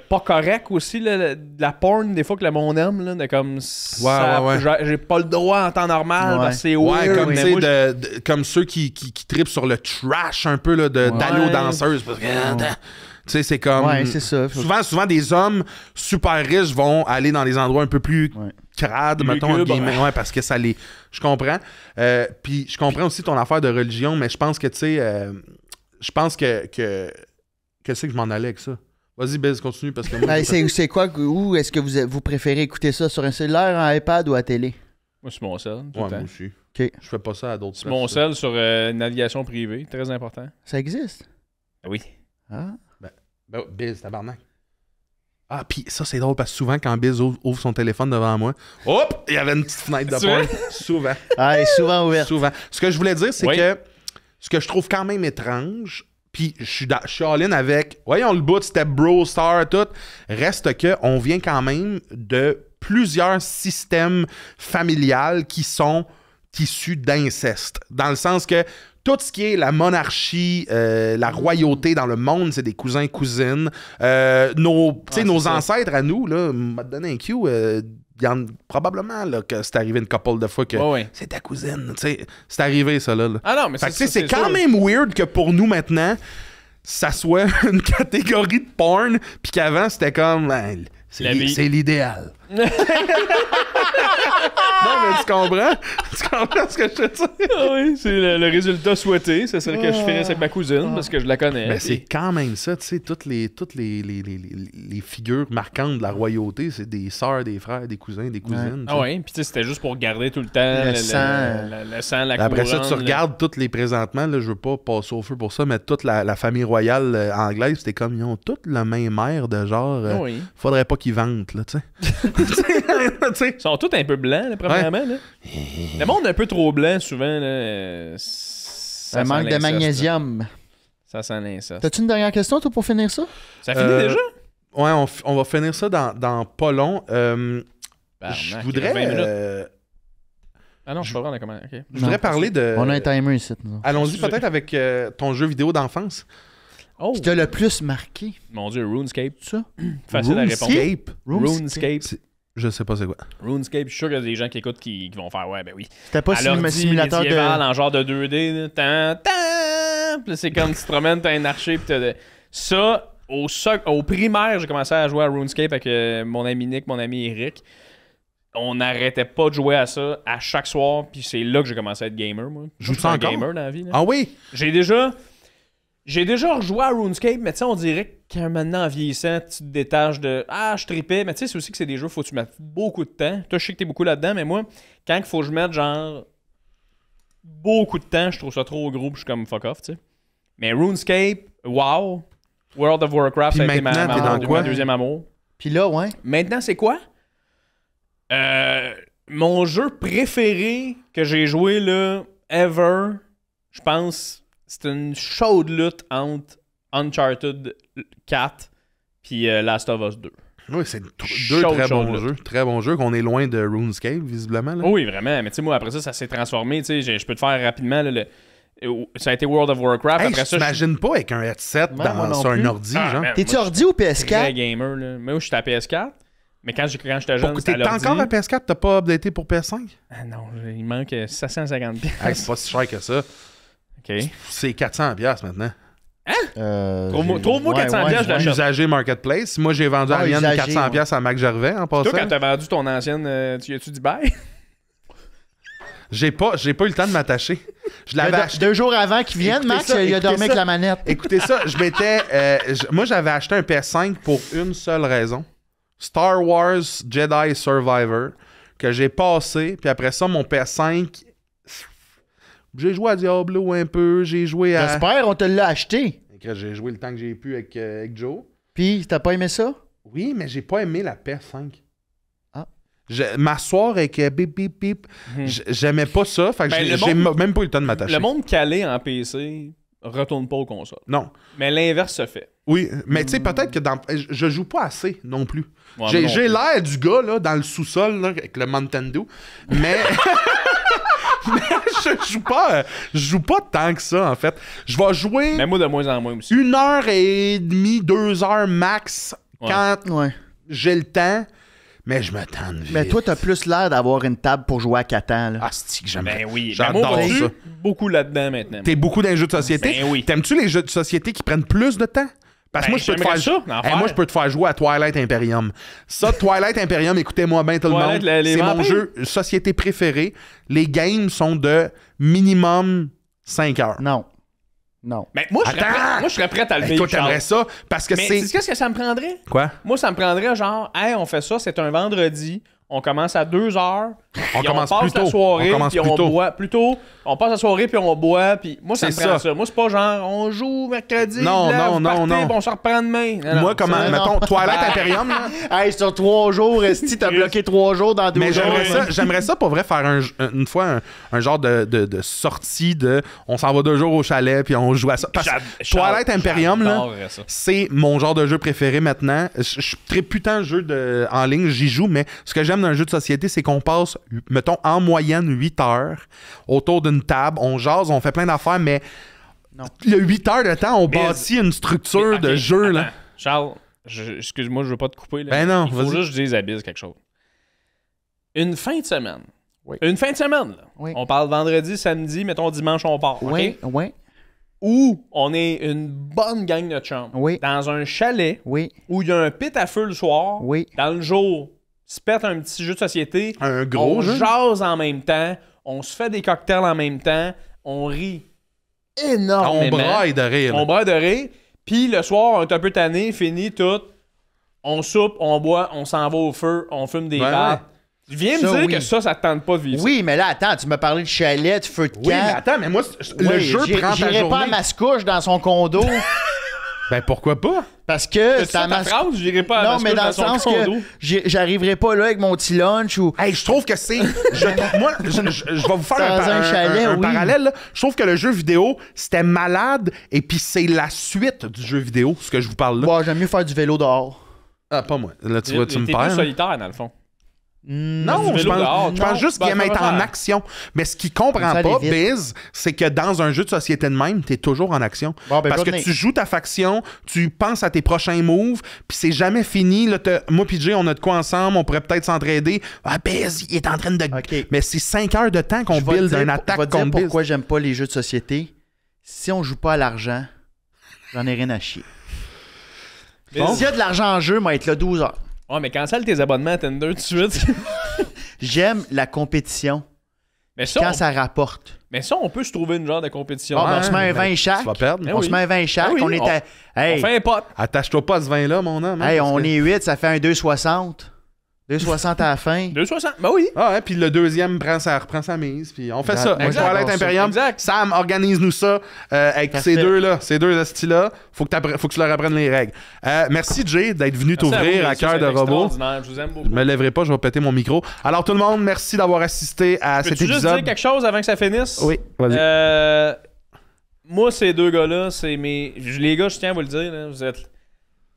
pas correct aussi, là, de la porn, des fois que le monde aime, là, de comme. Ouais. J'ai pas le droit en temps normal, Ouais. parce que c'est Ouais, weird, comme, mais tu sais, moi, comme ceux qui tripent sur le trash un peu là, d'aller aux danseuses. Parce que, tu sais, c'est comme. Ouais, c'est ça. Souvent, des hommes super riches vont aller dans des endroits un peu plus Ouais. crades, mettons, entre Lugubres. guillemets. Ouais, parce que ça les. Je comprends. Puis je comprends aussi ton affaire de religion, mais je pense que, tu sais, je pense que. Qu'est-ce que je m'en allais avec ça? Vas-y, Biz, continue, parce que moi. Hey, c'est quoi, où est-ce que vous préférez écouter ça? Sur un cellulaire, un iPad ou à télé? moi, c'est mon sel. tout Ouais, le temps. moi aussi. OK. Je fais pas ça à d'autres C'est mon places, sel sur navigation privée, très important. Ça existe? Oui. Ah. Ben, Biz, tabarnak. Ah, pis ça, c'est drôle parce que souvent, quand Biz ouvre son téléphone devant moi, hop, il y avait une petite fenêtre de Tu porn. vois? Souvent. Ah, elle est souvent ouverte. Souvent. Ce que je voulais dire, c'est Oui. que ce que je trouve quand même étrange, puis je suis all-in avec, voyons le bout, Step Bro, Star, tout, reste que on vient quand même de plusieurs systèmes familiales qui sont issus d'inceste. Dans le sens que tout ce qui est la monarchie, la royauté dans le monde, c'est des cousins, cousines. Nos ancêtres à nous, là, m'a donné un cue, il y en probablement là, que c'est arrivé une couple de fois que Ouais. c'est ta cousine, tu sais. C'est arrivé ça là. Ah non, mais Fait que, tu sais, ça, c'est quand sûr. même weird que pour nous maintenant, ça soit une catégorie de porn, puis qu'avant c'était comme ben, La vie. c'est l'idéal. Non, mais tu comprends? Tu comprends ce que je te dis? Ah oui, c'est le résultat souhaité. Ce serait que je finisse avec ma cousine parce que je la connais. Mais puis- c'est quand même ça, tu sais, toutes les figures marquantes de la royauté, c'est des sœurs, des frères, des cousins, des cousines. tu Ah sais. ouais, puis tu sais, c'était juste pour garder tout le temps Le sang. le sang, la Après ça, couronne, tu regardes toutes les présentement, là, je veux pas passer au feu pour ça, mais toute la famille royale anglaise, c'était comme, ils ont toutes le même air de genre, Ah oui. faudrait pas qu'ils vantent, là, tu sais. Tu sais. Ils sont tous un peu blancs, là, premièrement. Là. Le monde un peu trop blanc, souvent, là, ça Un sent manque de l'inceste, là. magnésium. Ça sent l'inceste. T'as-tu une dernière question, toi, pour finir ça? Ça finit déjà? Ouais, on va finir ça dans pas long. Je Barnac, voudrais... il reste 20 minutes. Ah non, je suis pas vraiment comment. Ok. Je voudrais parler de... On a un timer ici. nous. Allons-y peut-être avec ton jeu vidéo d'enfance. Oh, Qui t'a le plus marqué, mon dieu, RuneScape. ça? Facile à répondre. RuneScape? RuneScape. Je sais pas c'est quoi. RuneScape, je suis sûr qu'il y a des gens qui écoutent qui vont faire ouais, ben oui. C'était pas À l'ordi, simulateur médiéval, de... en genre de 2D. Là, Puis là, c'est comme tu te promènes, t'as un archer. Puis ça, au primaire, j'ai commencé à jouer à RuneScape avec mon ami Nick, mon ami Eric. On n'arrêtait pas de jouer à ça à chaque soir. Puis c'est là que j'ai commencé à être gamer, moi. Joues-tu Je suis un encore? gamer dans la vie. Là. Ah oui? J'ai déjà rejoué à RuneScape, mais tu sais, on dirait qu'un maintenant, en vieillissant, tu te détaches de « Ah, je tripais », mais tu sais, c'est aussi que c'est des jeux, faut que tu mettes beaucoup de temps. Toi, je sais que t'es beaucoup là-dedans, mais moi, quand il faut que je mette, genre, beaucoup de temps, je trouve ça trop gros, puis je suis comme « fuck off », tu sais. Mais RuneScape, wow! World of Warcraft, Puis ça a été maintenant, t'es dans quoi? ma deuxième amour. Puis là, ouais. Maintenant, c'est quoi? Mon jeu préféré que j'ai joué, là, ever, je pense... C'est une chaude lutte entre Uncharted 4 puis Last of Us 2. Oui, c'est deux Chaude, très chaude, bons là. jeux. Très bons jeux qu'on est loin de RuneScape, visiblement. Là. Oui, vraiment. Mais tu sais, moi, après ça, ça s'est transformé. Tu sais, je peux te faire rapidement. Là, ça a été World of Warcraft. Hey, après je ça, t'imagine pas avec un headset moi non sur un plus. ordi, Ah, genre. man. T'es-tu moi, ordi ou très PS4? gamer. Là. Moi, je suis à PS4. Mais quand j'étais jeune, Pourquoi c'était à t'es l'ordi. encore à PS4? T'as pas updaté pour PS5? Ah non, il manque 750$. Hey, c'est pas si cher que ça. OK. C'est 400$ maintenant. Trouve-moi 400$, je l'achète. Usagé Marketplace. Moi, j'ai vendu Ah, à la mienne usagé, 400$ à Mac Gervais en passant. Toi, quand t'as vendu ton ancienne, tu as-tu dit bye? J'ai pas eu le temps de m'attacher. Je l'avais acheté. 2 jours avant qu'ils viennent, Écoutez Max, ça, il a écoutez dormi avec ça. la manette. Écoutez ça, moi, j'avais acheté un PS5 pour une seule raison. Star Wars Jedi Survivor, que j'ai passé, puis après ça, mon PS5, j'ai joué à Diablo un peu, j'ai joué à... J'espère, on te l'a acheté. J'ai joué le temps que j'ai pu avec Joe. Puis, t'as pas aimé ça? Oui, mais j'ai pas aimé la PS5. Ah. M'asseoir avec bip bip bip, j'aimais pas ça, fait que Ben, le j'ai monde- même pas eu le temps de m'attacher. Le monde calé en PC retourne pas aux consoles. Non. Mais l'inverse se fait. Oui, mais tu sais, peut-être que je joue pas assez non plus. Ouais, J'ai moi non plus. l'air du gars là, dans le sous-sol là, avec le Nintendo, mais... mais je joue pas tant que ça, en fait. Je vais jouer Mais moi, de moins en moins aussi. 1h30, 2 heures max Ouais. quand Ouais. j'ai le temps, mais je me tente vite. Mais toi, t'as plus l'air d'avoir une table pour jouer à Catan, là. Ah, c'est que j'aime Ben oui. Ben J'adore moi, vois-tu, ça. beaucoup là-dedans maintenant. T'es beaucoup dans les jeux de société. Ben oui. T'aimes-tu les jeux de société qui prennent plus de temps? Parce que Ben, moi, je peux te j'aimerais faire ça, d'en Hey, faire. moi, je peux te faire jouer à Twilight Imperium. Ça, Twilight Imperium, écoutez-moi bien tout le Twilight, monde. les C'est mon vampires. jeu société préféré. Les games sont de minimum 5 heures. Non. Non. Mais moi, je serais Attends! prêt, moi, je serais prêt à le Hey, vivre. toi, t'aimerais ça parce que Mais c'est... tu sais qu'est-ce que ça me prendrait? Quoi? Moi, ça me prendrait genre, hey, on fait ça, c'est un vendredi, on commence à 2h, On puis commence passe plus la tôt. soirée, On commence puis plus on tôt. boit plus tôt. On passe la soirée, puis on boit, puis moi, ça me C'est prend ça. ça. Moi, c'est pas genre, on joue mercredi, Non, là, non, vous non, partez, non. puis on se reprend demain. Non, Moi, non, comment... ça, Mettons, Twilight Imperium, là... Hey, sur 3 jours, Esti, t'as bloqué 3 jours dans 2 Mais jours. j'aimerais ça pour vrai faire une fois un genre de sortie de on s'en va 2 jours au chalet puis on joue à ça. Parce que Twilight Imperium, là, j'adorerais ça. c'est mon genre de jeu préféré maintenant. Je suis très putain de jeu en ligne, j'y joue, mais ce que j'aime d'un jeu de société, c'est qu'on passe, mettons, en moyenne 8 heures autour d'une table, on jase, on fait plein d'affaires, mais Non. le 8 heures de temps, on Mais- bâtit une structure Mais, de ok, jeu, là. attends. Charles, excuse-moi, je veux pas te couper. Là. Ben non, Il faut vas-y. juste que je dise à Biz quelque chose. Une fin de semaine. Oui. Une fin de semaine, là. Oui. On parle vendredi, samedi, mettons dimanche, on part. Oui, OK? oui, Où on est une bonne gang de chums. Oui. Dans un chalet oui, où il y a un pit à feu le soir. oui. Dans le jour, se pète un petit jeu de société. Un gros on jeu. jase en même temps. On se fait des cocktails en même temps. On rit On énormément. braille de rire. là. On braille de rire. Puis le soir, on est un peu tanné, fini tout. On soupe, on boit, on s'en va au feu, on fume des Ouais, battes. Viens Ça, me dire oui. que ça te tente pas de vivre Oui, mais là, attends, tu m'as parlé de chalet, de feu de camp. Oui, mais attends, mais moi, le Oui, jeu prend ta j'irai journée. pas à Mascouche dans son condo Ben pourquoi pas? parce que ça. ça Ta phrase, j'irai pas à Non, Mascouche mais dans le son sens condo. que j'arriverai pas là avec mon petit lunch ou. Hey, je trouve que c'est. Moi, je vais vous faire Dans un chalet, un oui. parallèle. Là. Je trouve que le jeu vidéo, c'était malade, et puis c'est la suite du jeu vidéo, ce que je vous parle là. Bon, j'aime mieux faire du vélo dehors. Ah, pas moi. Là, tu vois, tu me T'es perds. plus là. solitaire, dans le fond. Non, du je vélo dehors. pense Non, juste ben, qu'il aime ça être va en faire. action. Mais ce qu'il comprend Ça pas, allait vite. Biz, c'est que dans un jeu de société de même, t'es toujours en action. Bon, ben, Parce que Rodney. tu joues ta faction, tu penses à tes prochains moves, puis c'est jamais fini. Là, moi pis Jay, on a de quoi ensemble, on pourrait peut-être s'entraider. Ah, Biz, il est en train de... OK. Mais c'est 5 heures de temps qu'on Je vais te build dire- une je attaque vais te dire contre Biz. pourquoi j'aime pas les jeux de société. Si on joue pas à l'argent, j'en ai rien à chier. Mais S'il y a de l'argent en jeu, moi, être là 12 heures. Ouais, mais cancelle tes abonnements à Tinder tout de suite. J'aime la compétition mais, ça, quand on... ça rapporte. mais ça, on peut se trouver une genre de compétition. Ah, ben, on se met un ben, 20 chaque. Tu vas perdre. Eh On oui. se met un 20 chaque. Ah oui, on est à... Hey, On fait un pote. Attache-toi pas à ce vin-là, mon homme. hein, hey, parce on que- est 8, ça fait un 2,60. 2,60 à la fin. 2,60. Ben oui. Ah ouais, puis le deuxième reprend sa mise, puis on fait Exact. ça. Moi, Exact. Toilette j'adore ça. Imperium. Exact. Sam, organise-nous ça avec Parfait. ces deux styles-là. Faut que tu leur apprennes les règles. Merci, Jay, d'être venu Merci à t'ouvrir vous, à messieurs, cœur de c'est robot. extraordinaire. Je vous aime beaucoup. Je me lèverai pas, je vais péter mon micro. Alors tout le monde, merci d'avoir assisté à cet Peux-tu juste épisode. dire quelque chose avant que ça finisse? Oui, vas-y. Moi, ces deux gars-là, c'est mes... Les gars, je tiens à vous le dire, là, vous êtes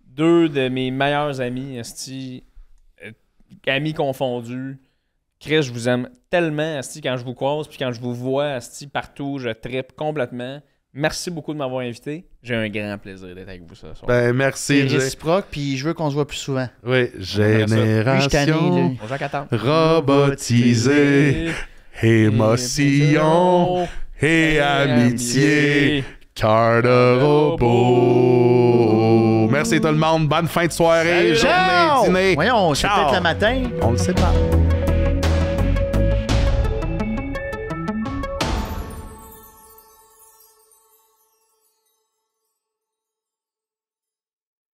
deux de mes meilleurs amis, esti, amis confondus. Chris, je vous aime tellement, esti, quand je vous croise, puis quand je vous vois, esti, partout, je trippe complètement. Merci beaucoup de m'avoir invité. J'ai un grand plaisir d'être avec vous ce soir. Ben C'est merci, Jay. réciproque, puis je veux qu'on se voit plus souvent. Oui, Lui, je suis tanné, génération là. Bonjour à 14. robotisée, émotion et amitié. Cœur de robot. Merci tout le monde. Bonne fin de soirée, Salut. journée, Ciao! dîner. Voyons, c'est Ciao. peut-être le matin. On le sait pas.